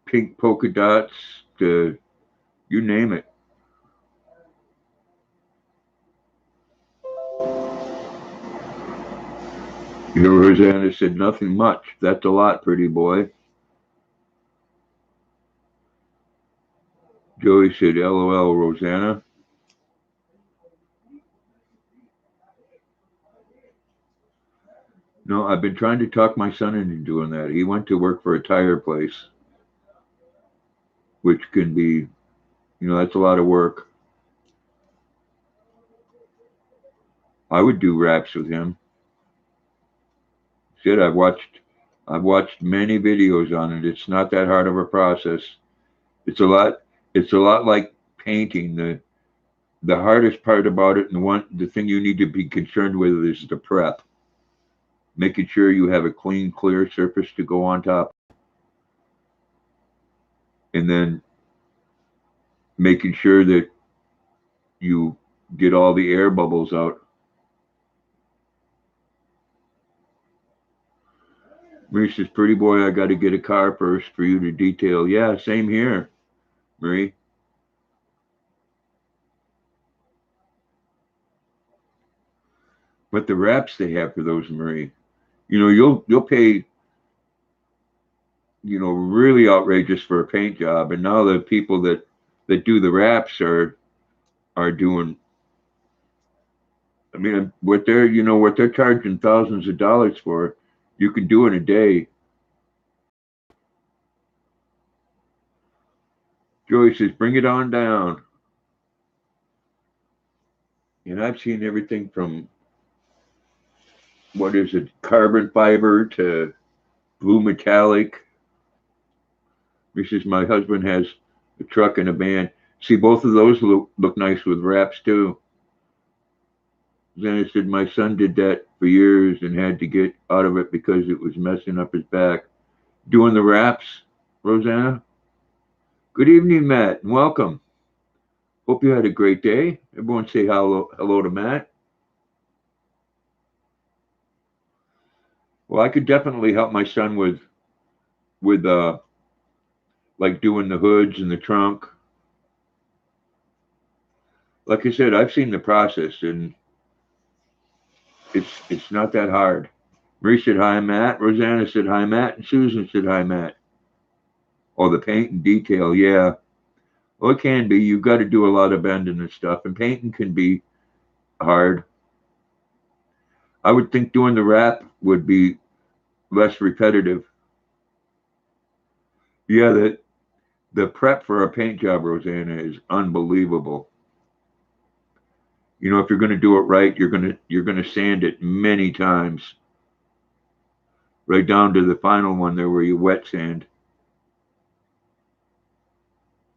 pink polka dots to you name it. Rosanna said, nothing much. That's a lot, pretty boy. Joey said, LOL, Rosanna. No, I've been trying to talk my son into doing that. He went to work for a tire place, which can be, that's a lot of work. I would do wraps with him. Said I've watched many videos on it. It's not that hard of a process. It's a lot like painting. The hardest part about it, and the thing you need to be concerned with, is the prep. Making sure you have a clean, clear surface to go on top, and then making sure that you get all the air bubbles out. Marie says, pretty boy, I got to get a car first for you to detail. Yeah, same here, Marie. But the wraps they have for those, Marie, you'll pay, really outrageous for a paint job. And now the people that do the wraps are doing, I mean, what they're charging thousands of dollars for, you can do in a day. Joey says, bring it on down. And I've seen everything from, what is it, carbon fiber to blue metallic. He says, my husband has a truck and a van. See, both of those look nice with wraps too. Then I said, my son did that for years and had to get out of it because it was messing up his back. Doing the wraps, Rosanna? Good evening, Matt, and welcome. Hope you had a great day. Everyone say hello to Matt. Well, I could definitely help my son with like doing the hoods and the trunk. Like I said, I've seen the process, and it's not that hard. Marie said hi, Matt. Rosanna said hi, Matt, and Susan said hi, Matt. Oh, the paint and detail, yeah. Well, it can be. You've got to do a lot of bending and stuff, and painting can be hard. I would think doing the wrap would be less repetitive. Yeah, the prep for a paint job, Rosanna, is unbelievable. If you're going to do it right, you're going to sand it many times, right down to the final one there where you wet sand.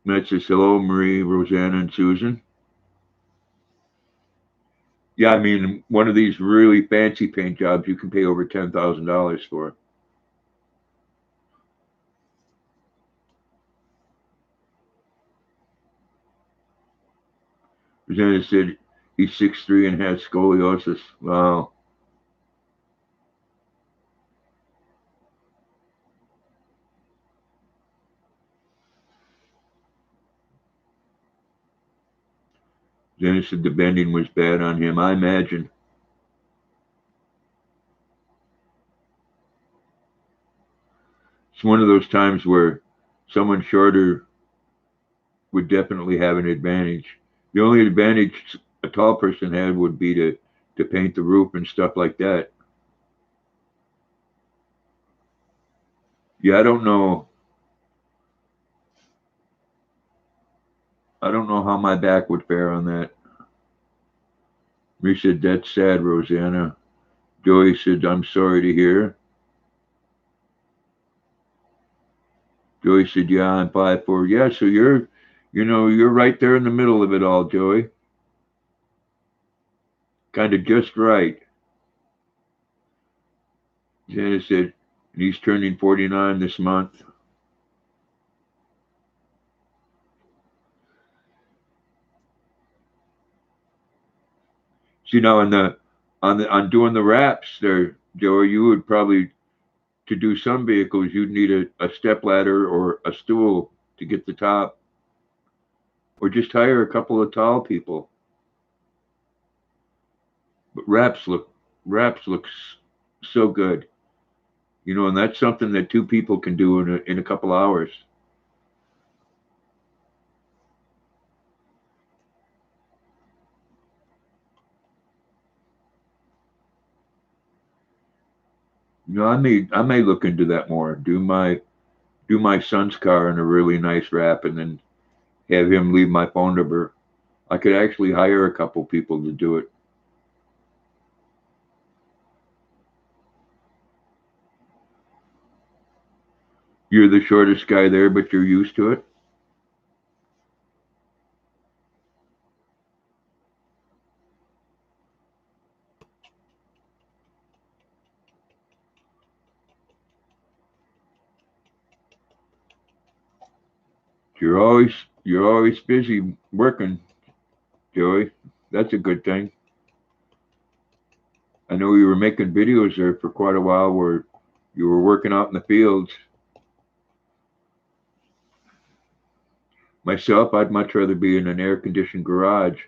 Matt says hello, Marie, Rosanna, and Susan. Yeah, I mean, one of these really fancy paint jobs you can pay over $10,000 for. Then it said he's 6'3" and has scoliosis. Wow. Then it said the bending was bad on him. I imagine. It's one of those times where someone shorter would definitely have an advantage. The only advantage a tall person had would be to paint the roof and stuff like that. Yeah, I don't know. I don't know how my back would fare on that. We said, that's sad, Rosanna. Joey said, I'm sorry to hear. Joey said, yeah, I'm 5'4". Yeah, so you're right there in the middle of it all, Joey. Kind of just right. Janice said, and he's turning 49 this month. See, now on doing the wraps there, Joey, you would probably, to do some vehicles, you'd need a step ladder or a stool to get the top, or just hire a couple of tall people. But wraps looks so good, and that's something that two people can do in a couple hours. I may look into that more. Do my son's car in a really nice wrap, and then have him leave my phone number. I could actually hire a couple people to do it. You're the shortest guy there, but you're used to it. You're always busy working, Joey. That's a good thing. I know you were making videos there for quite a while where you were working out in the fields. Myself, I'd much rather be in an air conditioned garage.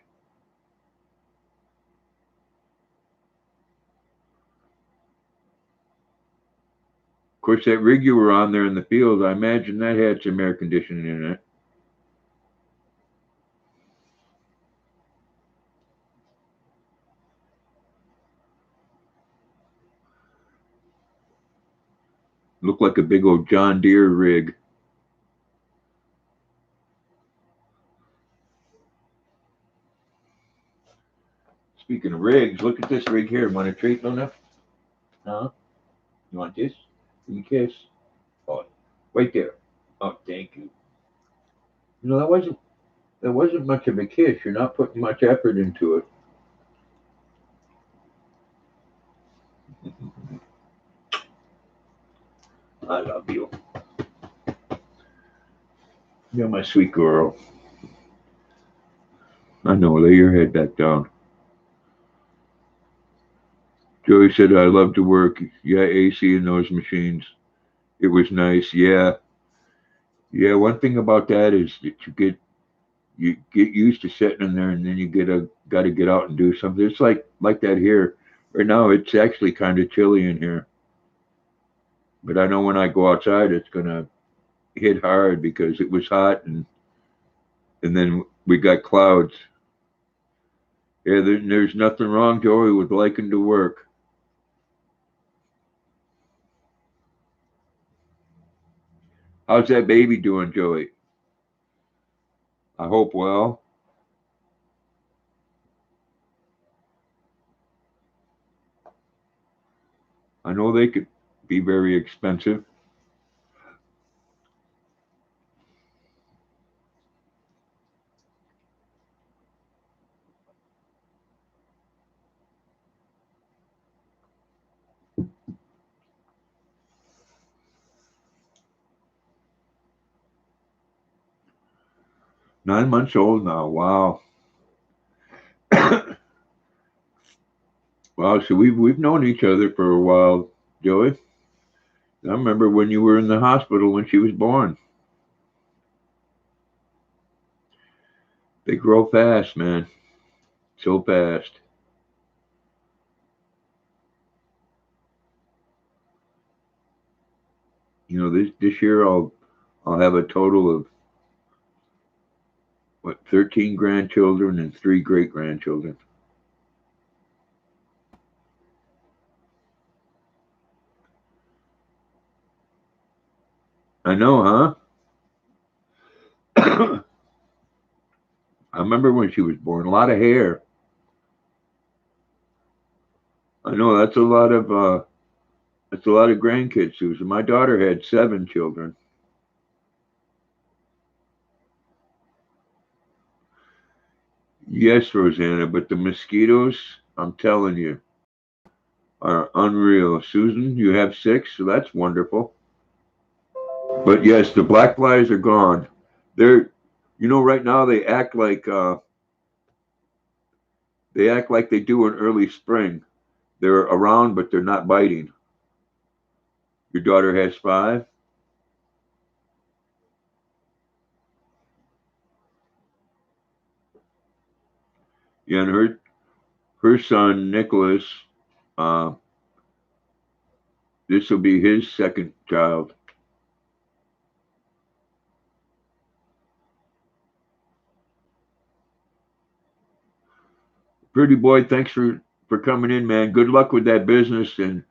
Of course, that rig you were on there in the field, I imagine that had some air conditioning in it. Looked like a big old John Deere rig. Speaking of rigs, look at this rig here. Want a treat, Luna? Huh? You want this? Give me a kiss. Oh, right there. Oh, thank you. That wasn't much of a kiss. You're not putting much effort into it. I love you. You're my sweet girl. I know. Lay your head back down. Joey said, I love to work. Yeah, AC in those machines. It was nice. Yeah. Yeah, one thing about that is that you get used to sitting in there, and then you got to get out and do something. It's like that here. Right now it's actually kind of chilly in here. But I know when I go outside it's gonna hit hard because it was hot, and then we got clouds. Yeah, there's nothing wrong, Joey, with liking to work. How's that baby doing, Joey? I hope well. I know they could be very expensive. 9 months old now. Wow. Wow, so we've known each other for a while, Joey. I remember when you were in the hospital when she was born. They grow fast, man. So fast. You know, this year I'll have a total of what 13 grandchildren and 3 great grandchildren. I know, huh? I remember when she was born. A lot of hair. I know that's a lot of grandkids, Susan. My daughter had 7 children. Yes, Rosanna, but the mosquitoes, I'm telling you, are unreal. Susan, you have 6, so that's wonderful. But yes, the black flies are gone. They're, right now they act like they do in early spring. They're around, but they're not biting. Your daughter has 5. Yeah, and her son Nicholas, uh, this will be his second child. Pretty boy, thanks for coming in, man. Good luck with that business and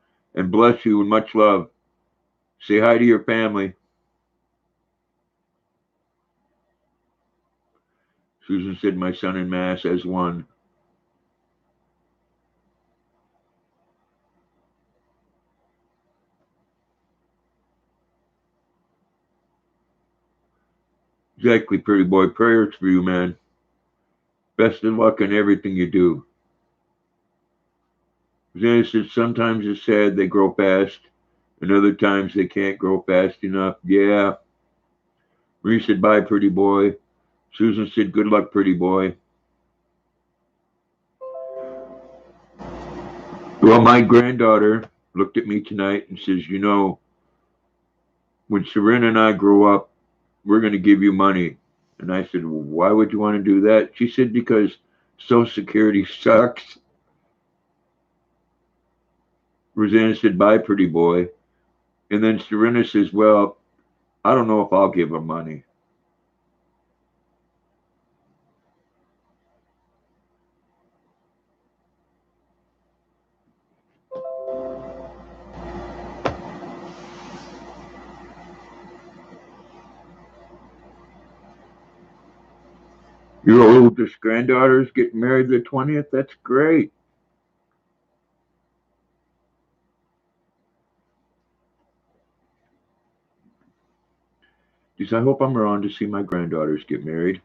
bless you and much love. Say hi to your family. Susan said my son in mass has 1. Exactly, pretty boy. Prayers for you, man. Best of luck in everything you do. Susanna said sometimes it's sad they grow fast, and other times they can't grow fast enough. Yeah. Marie said bye, pretty boy. Susan said good luck, pretty boy. Well, my granddaughter looked at me tonight and says, when Serena and I grow up, we're going to give you money. And I said, well, why would you want to do that? She said, because Social Security sucks. Rosanna said, bye, pretty boy. And then Serena says, well, I don't know if I'll give her money. Your oldest granddaughter's getting married the 20th. That's great. She said, I hope I'm around to see my granddaughters get married.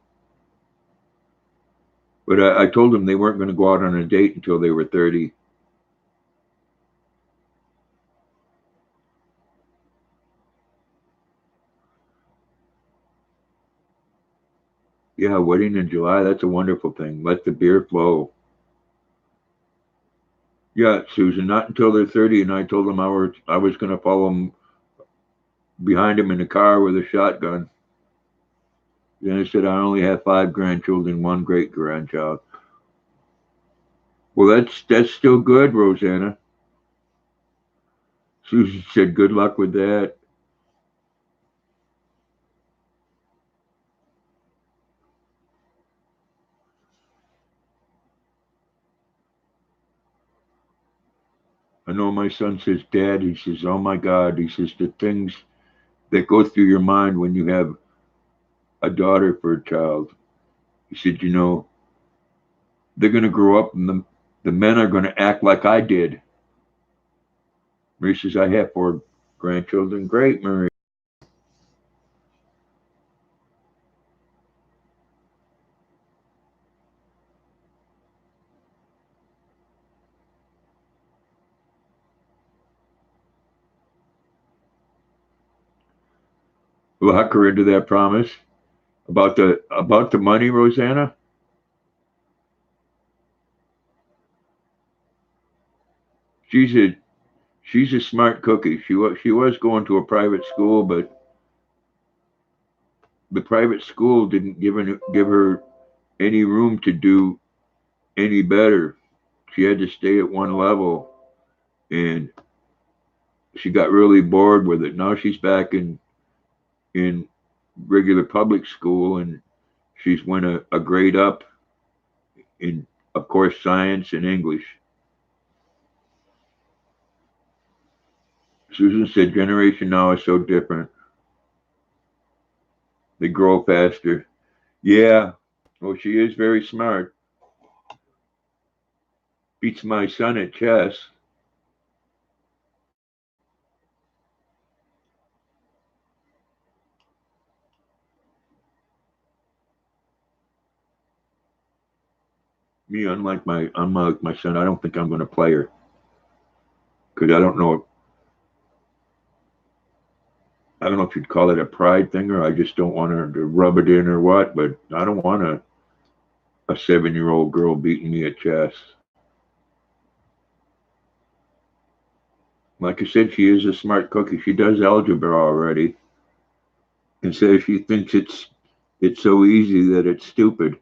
But I told them they weren't going to go out on a date until they were 30. Yeah, wedding in July, that's a wonderful thing. Let the beer flow. Yeah, Susan, not until they're 30. And I told them I was going to follow them behind them in the car with a shotgun. Then I said, I only have 5 grandchildren, 1 great grandchild. Well, that's still good, Rosanna. Susan said, good luck with that. I know my son says, Dad, he says, oh my God, he says, the things that go through your mind when you have a daughter for a child. He said, they're going to grow up and the men are going to act like I did. Marie says, I have 4 grandchildren. Great, Marie. Lock her into that promise about the money, Rosanna. She's a smart cookie. She was going to a private school, but the private school didn't give her any room to do any better. She had to stay at one level, and she got really bored with it. Now she's back in regular public school, and she's went a grade up in, of course, science and English. Susan said, "Generation now is so different. They grow faster." Yeah, well, she is very smart. Beats my son at chess. Me, unlike my son, I don't think I'm going to play her because I don't know if you'd call it a pride thing or I just don't want her to rub it in or what, but I don't want a 7-year-old girl beating me at chess. Like I said, she is a smart cookie. She does algebra already and says she thinks it's so easy that it's stupid.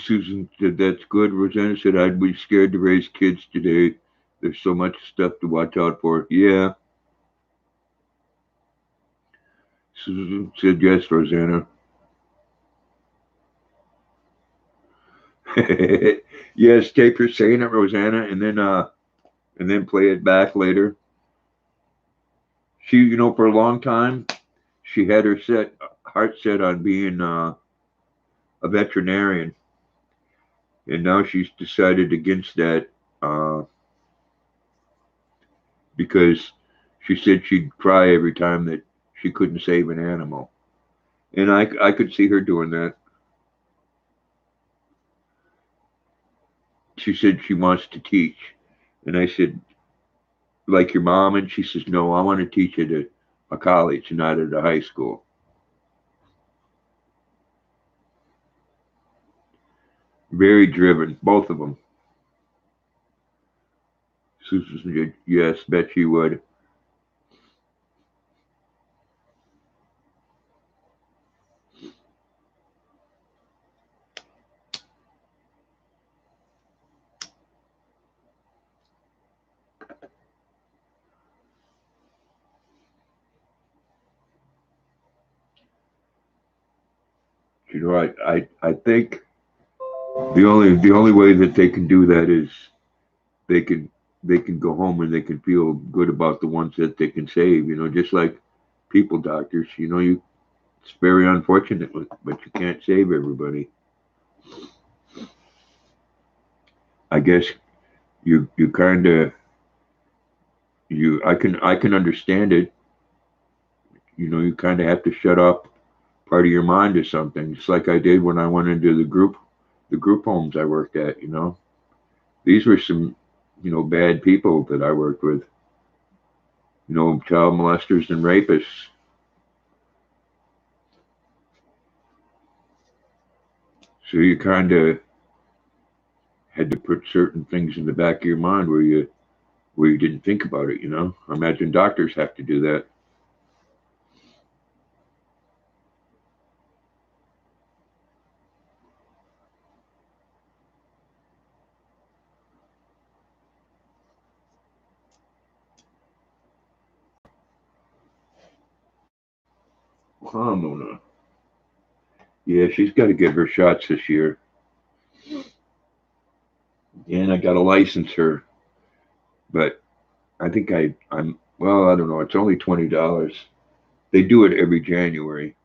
Susan said, "That's good." Rosanna said, "I'd be scared to raise kids today. There's so much stuff to watch out for." Yeah. Susan said, "Yes, Rosanna." Yes, tape her saying it, Rosanna, and then play it back later. She, for a long time, she had her heart set on being a veterinarian, and now she's decided against that uh, because she said she'd cry every time that she couldn't save an animal, and I could see her doing that. She said she wants to teach, and I said, like your mom, and she says, no, I want to teach at a college, not at a high school. Very driven, both of them. Susan said, yes, bet she would. I think the only way that they can do that is they can they can go home and they can feel good about the ones that they can save. Just like people doctors. It's very unfortunate, but you can't save everybody. I guess you kind of you I can understand it. You kind of have to shut up part of your mind to something, just like I did when I went into the group homes I worked at. These were some bad people that I worked with. Child molesters and rapists. So you kind of had to put certain things in the back of your mind where you didn't think about it. I imagine doctors have to do that. Mona. Yeah, she's got to get her shots this year, and I got to license her. But I think I'm well. I don't know. It's only $20. They do it every January.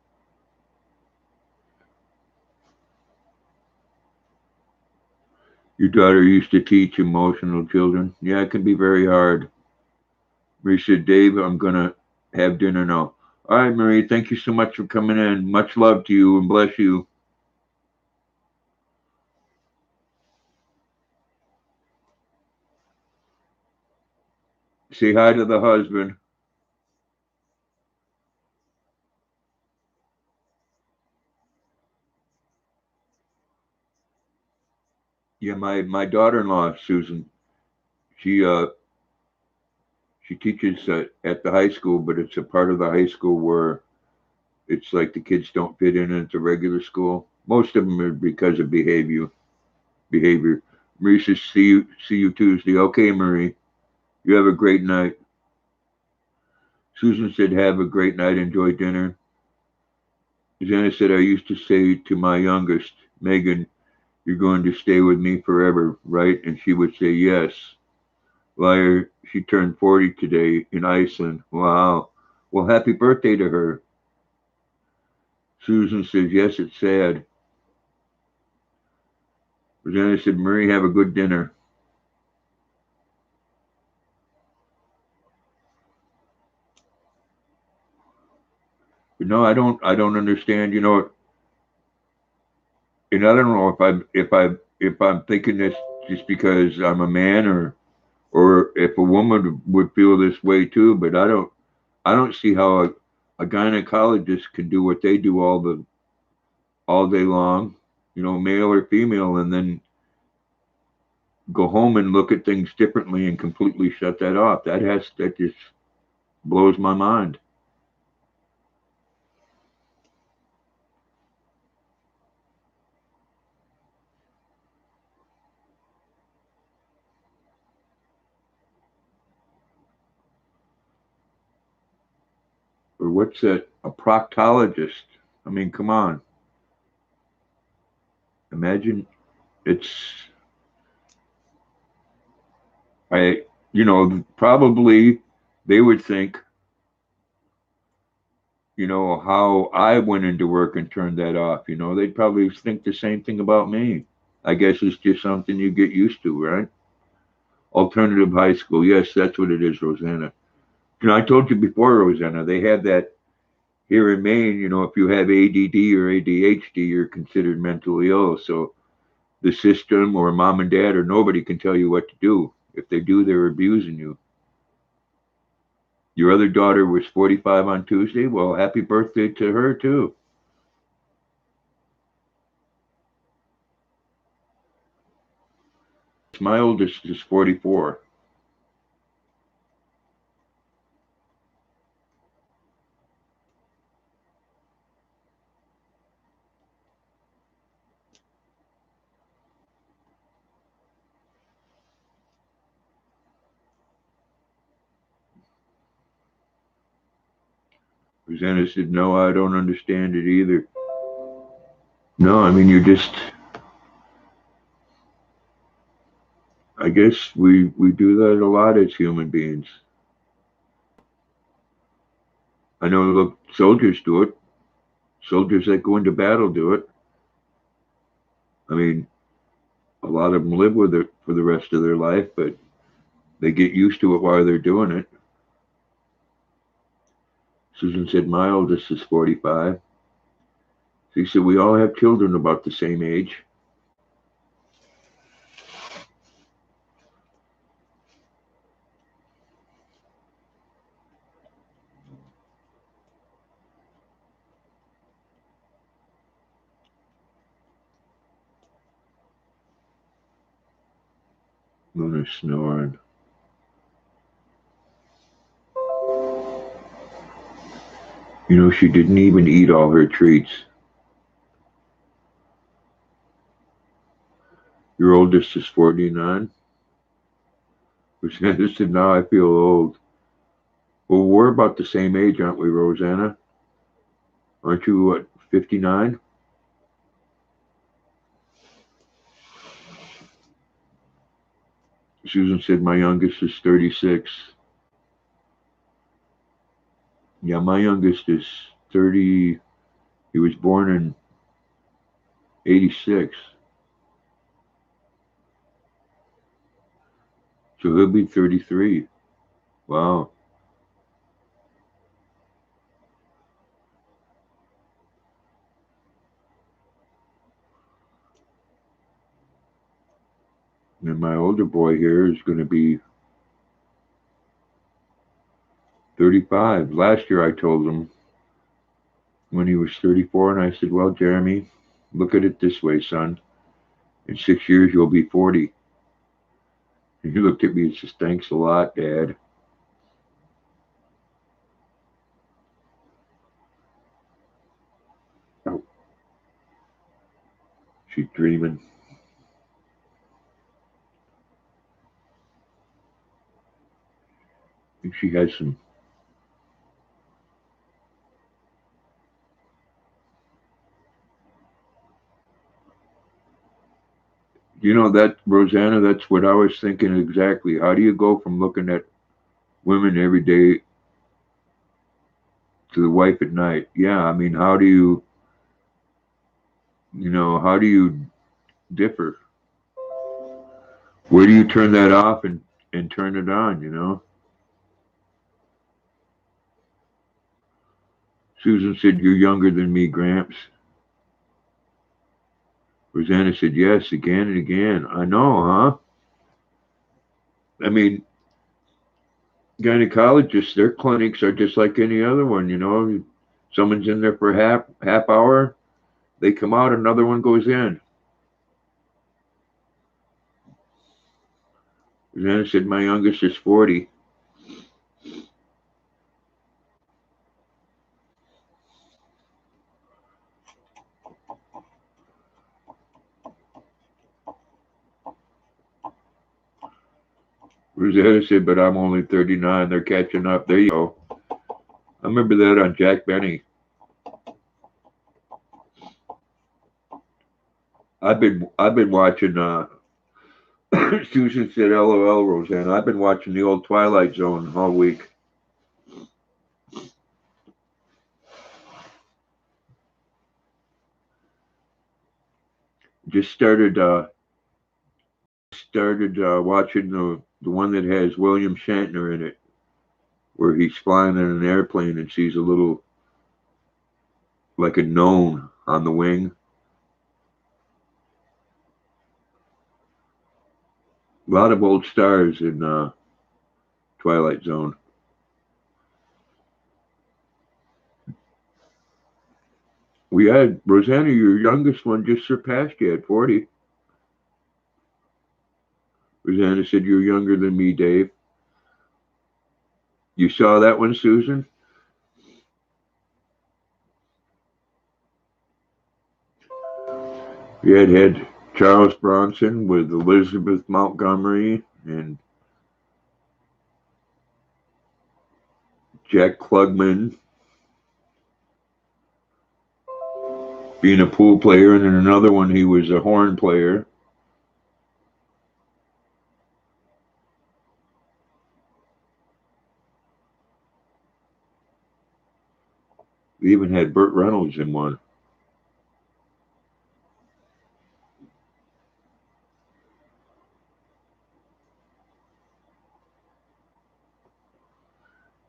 Your daughter used to teach emotional children. Yeah, it can be very hard. Marie said, Dave, I'm gonna have dinner now. All right, Marie. Thank you so much for coming in. Much love to you and bless you. Say hi to the husband. Yeah, my daughter-in-law, Susan, she she teaches at the high school, but it's a part of the high school where it's like the kids don't fit in at the regular school. Most of them are because of behavior. Marie says, see you Tuesday. Okay, Marie. You have a great night. Susan said, have a great night. Enjoy dinner. Susanna said, I used to say to my youngest, Megan, you're going to stay with me forever, right? And she would say, yes. Liar, she turned 40 today in Iceland. Wow. Well, happy birthday to her. Susan says, yes, it's sad. Susanna said, Marie, have a good dinner. But no, I don't understand, and I don't know if I'm thinking this just because I'm a man or if a woman would feel this way too, but I don't see how a gynecologist can do what they do all day long, male or female, and then go home and look at things differently and completely shut that off. That just blows my mind. Or what's that? A proctologist. I mean, come on. Imagine it's I probably they would think, how I went into work and turned that off. They'd probably think the same thing about me. I guess it's just something you get used to, right? Alternative high school. Yes, that's what it is, Rosanna. I told you before, Rosanna, they have that here in Maine. If you have ADD or ADHD, you're considered mentally ill. So the system or mom and dad or nobody can tell you what to do. If they do, they're abusing you. Your other daughter was 45 on Tuesday. Well, happy birthday to her, too. My oldest is 44. Rosanna said, no, I don't understand it either. No, I mean, I guess we do that a lot as human beings. I know the soldiers do it. Soldiers that go into battle do it. I mean, a lot of them live with it for the rest of their life, but they get used to it while they're doing it. Susan said, my oldest is 45. She said, we all have children about the same age. Luna's snoring. She didn't even eat all her treats. Your oldest is 49. Rosanna said, now I feel old. Well, we're about the same age, aren't we, Rosanna? Aren't you, what, 59? Susan said, my youngest is 36. Yeah, my youngest is 30. He was born in 86. So he'll be 33. Wow. And my older boy here is going to be 35. Last year I told him when he was 34, and I said, well, Jeremy, look at it this way, son. In 6 years, you'll be 40. And he looked at me and says, thanks a lot, Dad. Oh, she's dreaming. And she has some. You know that, Rosanna, that's what I was thinking exactly. How do you go from looking at women every day to the wife at night? Yeah, I mean, how do you differ? Where do you turn that off and turn it on? Susan said, you're younger than me, Gramps. Rosanna said, yes, again and again. I know, huh? I mean, gynecologists, their clinics are just like any other one. Someone's in there for half hour, they come out, another one goes in. Rosanna said, my youngest is 40. Rosanna said, but I'm only 39. They're catching up. There you go. I remember that on Jack Benny. I've been watching Susan said LOL, Rosanna. I've been watching the old Twilight Zone all week. Just started watching the one that has William Shatner in it, where he's flying in an airplane and sees a little, like a gnome on the wing. A lot of old stars in Twilight Zone. We had Rosanna, your youngest one, just surpassed you at 40. Rosanna said, you're younger than me, Dave. You saw that one, Susan? We had Charles Bronson with Elizabeth Montgomery and Jack Klugman being a pool player, and in another one he was a horn player. We even had Burt Reynolds in one.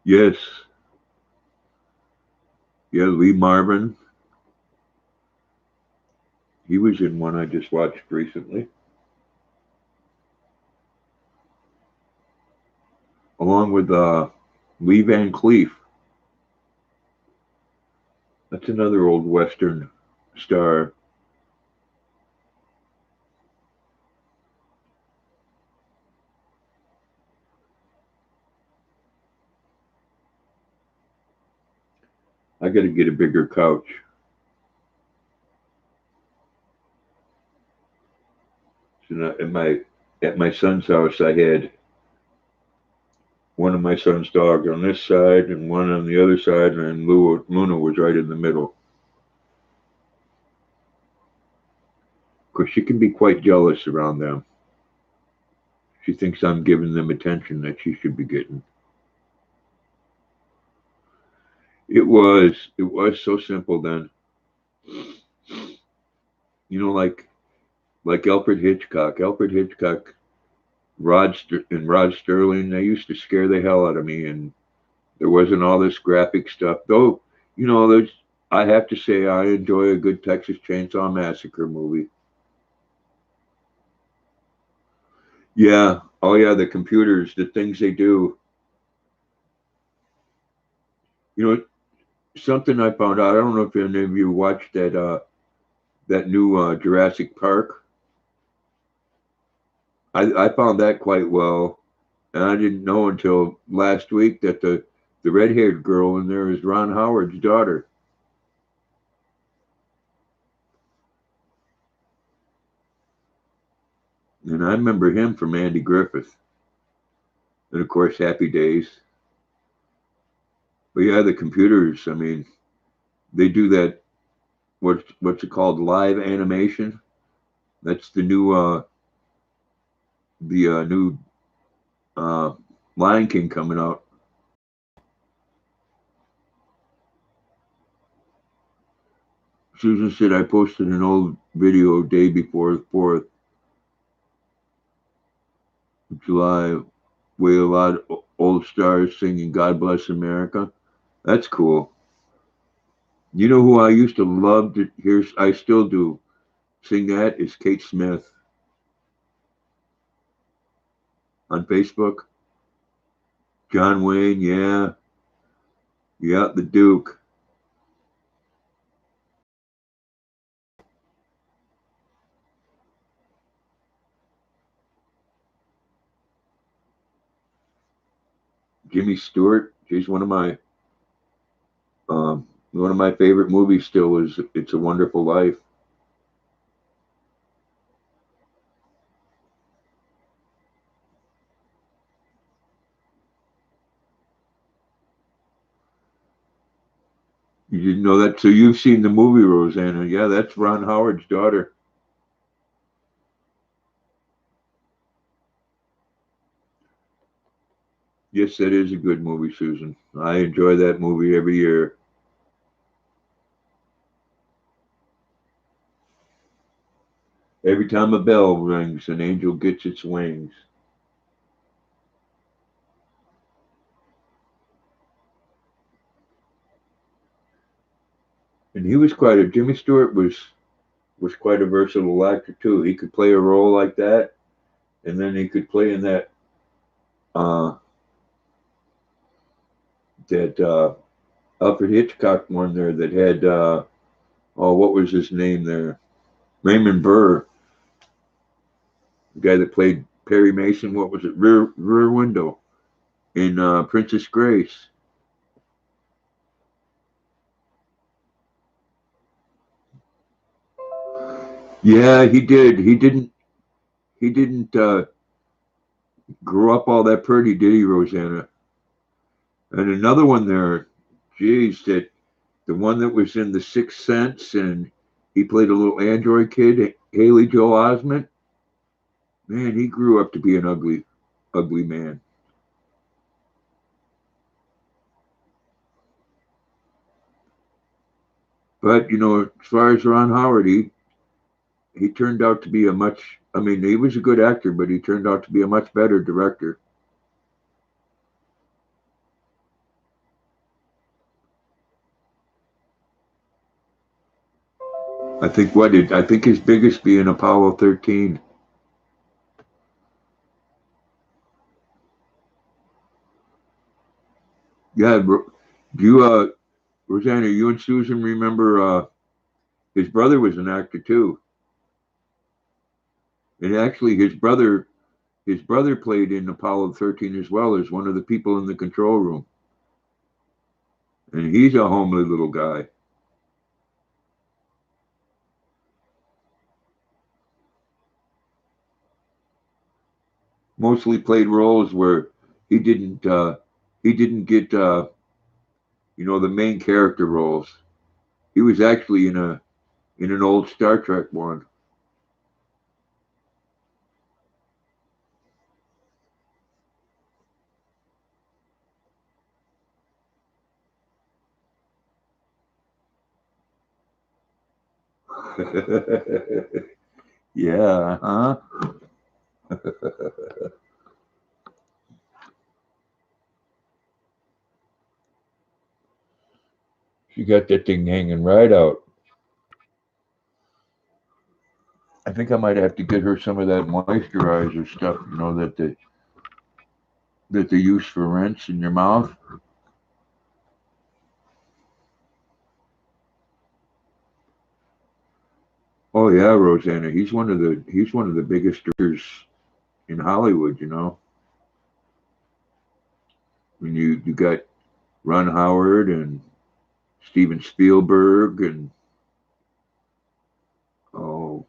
Yes. Yeah, Lee Marvin. He was in one I just watched recently. Along with Lee Van Cleef. That's another old Western star. I got to get a bigger couch. So at my son's house, I had one of my son's dogs on this side and one on the other side, and Luna was right in the middle. Of course, she can be quite jealous around them. She thinks I'm giving them attention that she should be getting. It was so simple then. Like Alfred Hitchcock. Alfred Hitchcock, Rod Sterling, they used to scare the hell out of me, and there wasn't all this graphic stuff. Though, there's I have to say I enjoy a good Texas Chainsaw Massacre movie. Yeah. Oh yeah, the computers, the things they do. You know, something I found out. I don't know if any of you watched that new Jurassic Park. I found that quite well, and I didn't know until last week that the red-haired girl in there is Ron Howard's daughter. And I remember him from Andy Griffith. And of course, Happy Days. But yeah, the computers, I mean, they do that, what's it called, live animation? That's the new uh, Lion King coming out. Susan said I posted an old video day before the 4th of July with a lot of old stars singing God Bless America. That's cool. You know who I used to love to hear, I still do, sing that is Kate Smith on Facebook. John Wayne, yeah. Yeah, the Duke. Jimmy Stewart. She's one of my favorite movies still is It's a Wonderful Life. You didn't know that? So you've seen the movie, Rosanna. Yeah, that's Ron Howard's daughter. Yes, that is a good movie, Susan. I enjoy that movie every year. Every time a bell rings, an angel gets its wings. And he was quite a Jimmy Stewart was quite a versatile actor too. He could play a role like that, and then he could play in uh, that Alfred Hitchcock one there that had oh, what was his name there? Raymond Burr, the guy that played Perry Mason. What was it? Rear Window in Princess Grace. Yeah, he did. He didn't grow up all that pretty, did he, Rosanna? And another one there, geez, that the one that was in The Sixth Sense, and he played a little android kid, Haley Joel Osment. Man, he grew up to be an ugly, ugly man. But you know, as far as Ron Howard, he turned out to be a much. I mean, he was a good actor, but he turned out to be a much better director. I think his biggest being Apollo 13. Yeah, do you Rosanna, you and Susan remember his brother was an actor too. And actually his brother played in Apollo 13 as well as one of the people in the control room. And he's a homely little guy. Mostly played roles where he didn't uh he didn't get the main character roles. He was actually in an old Star Trek one. Yeah, huh? She got that thing hanging right out. I think I might have to get her some of that moisturizer stuff, that they use for rinse in your mouth. Oh yeah, Rosanna. He's one of the biggest directors in Hollywood. When you got Ron Howard and Steven Spielberg and oh,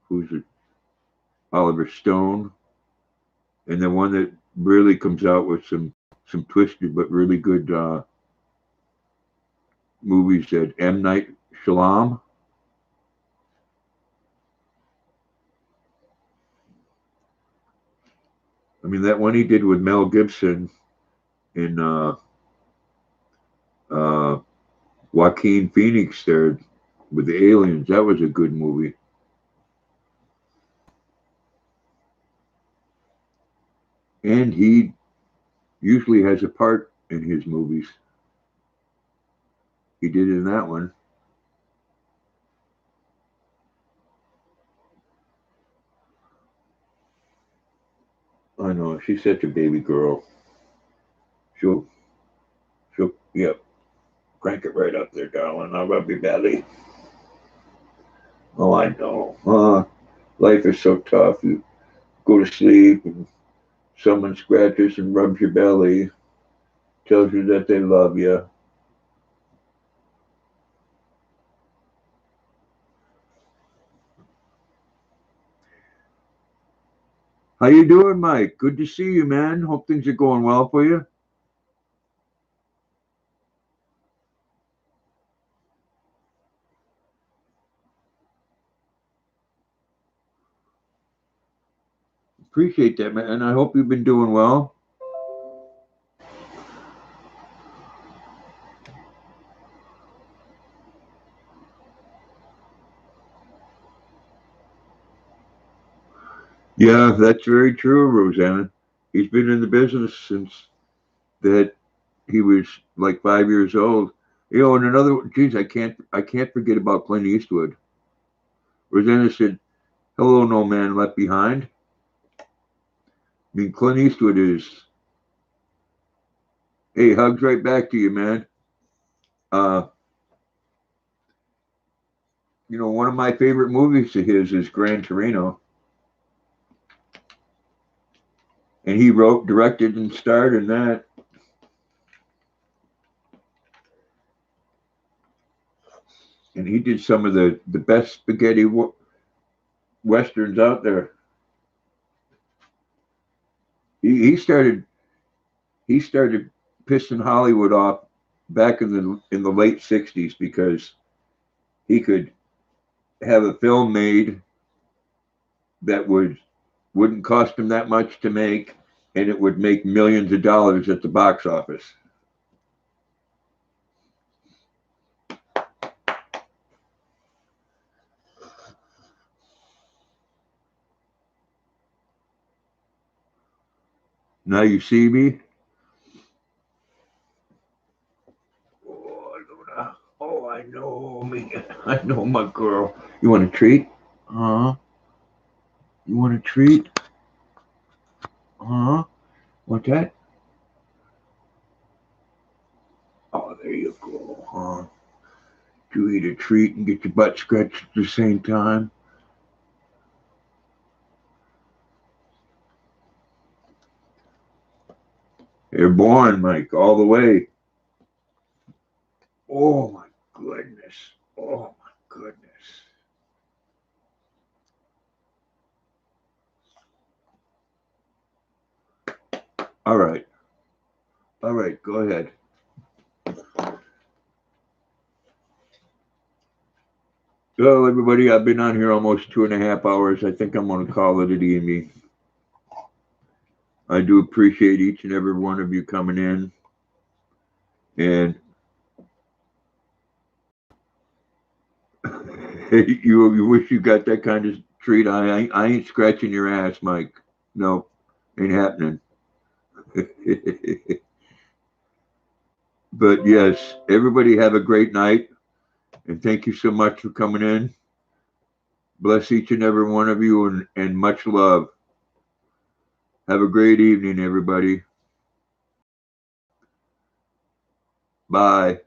who's it? Oliver Stone, and the one that really comes out with some twisted but really good movies that M. Night Shyamalan. I mean, that one he did with Mel Gibson and uh, Joaquin Phoenix there with the aliens. That was a good movie. And he usually has a part in his movies. He did in that one. I know, she's such a baby girl. She'll, yep, crank it right up there, darling. I'll rub your belly. Oh, I know. Life is so tough. You go to sleep and someone scratches and rubs your belly, tells you that they love you. How you doing, Mike? Good to see you, man. Hope things are going well for you. Appreciate that, man. And I hope you've been doing well. Yeah, that's very true, Rosanna. He's been in the business since that he was like 5 years old. And another, geez, I can't forget about Clint Eastwood. Rosanna said, "Hello, no man left behind." I mean, Clint Eastwood is, hey, hugs right back to you, man. Uh, one of my favorite movies of his is Gran Torino, and he wrote, directed, and starred in that. And he did some of the best spaghetti westerns out there. He started pissing Hollywood off back in the late '60s because he could have a film made that wouldn't cost him that much to make, and it would make millions of dollars at the box office. Now you see me. Oh, Luna. Oh, I know me. I know my girl. You want a treat? Huh? You want a treat? Huh? Want that? Oh, there you go. Huh? You eat a treat and get your butt scratched at the same time. You're born, Mike, all the way. Oh my goodness. Oh my goodness. All right. All right. Go ahead. Well, everybody, I've been on here almost 2.5 hours. I think I'm going to call it an evening. I do appreciate each and every one of you coming in. And you wish you got that kind of treat. I ain't scratching your ass, Mike. No, ain't happening. But yes, everybody have a great night. And thank you so much for coming in. Bless each and every one of you and much love. Have a great evening, everybody. Bye.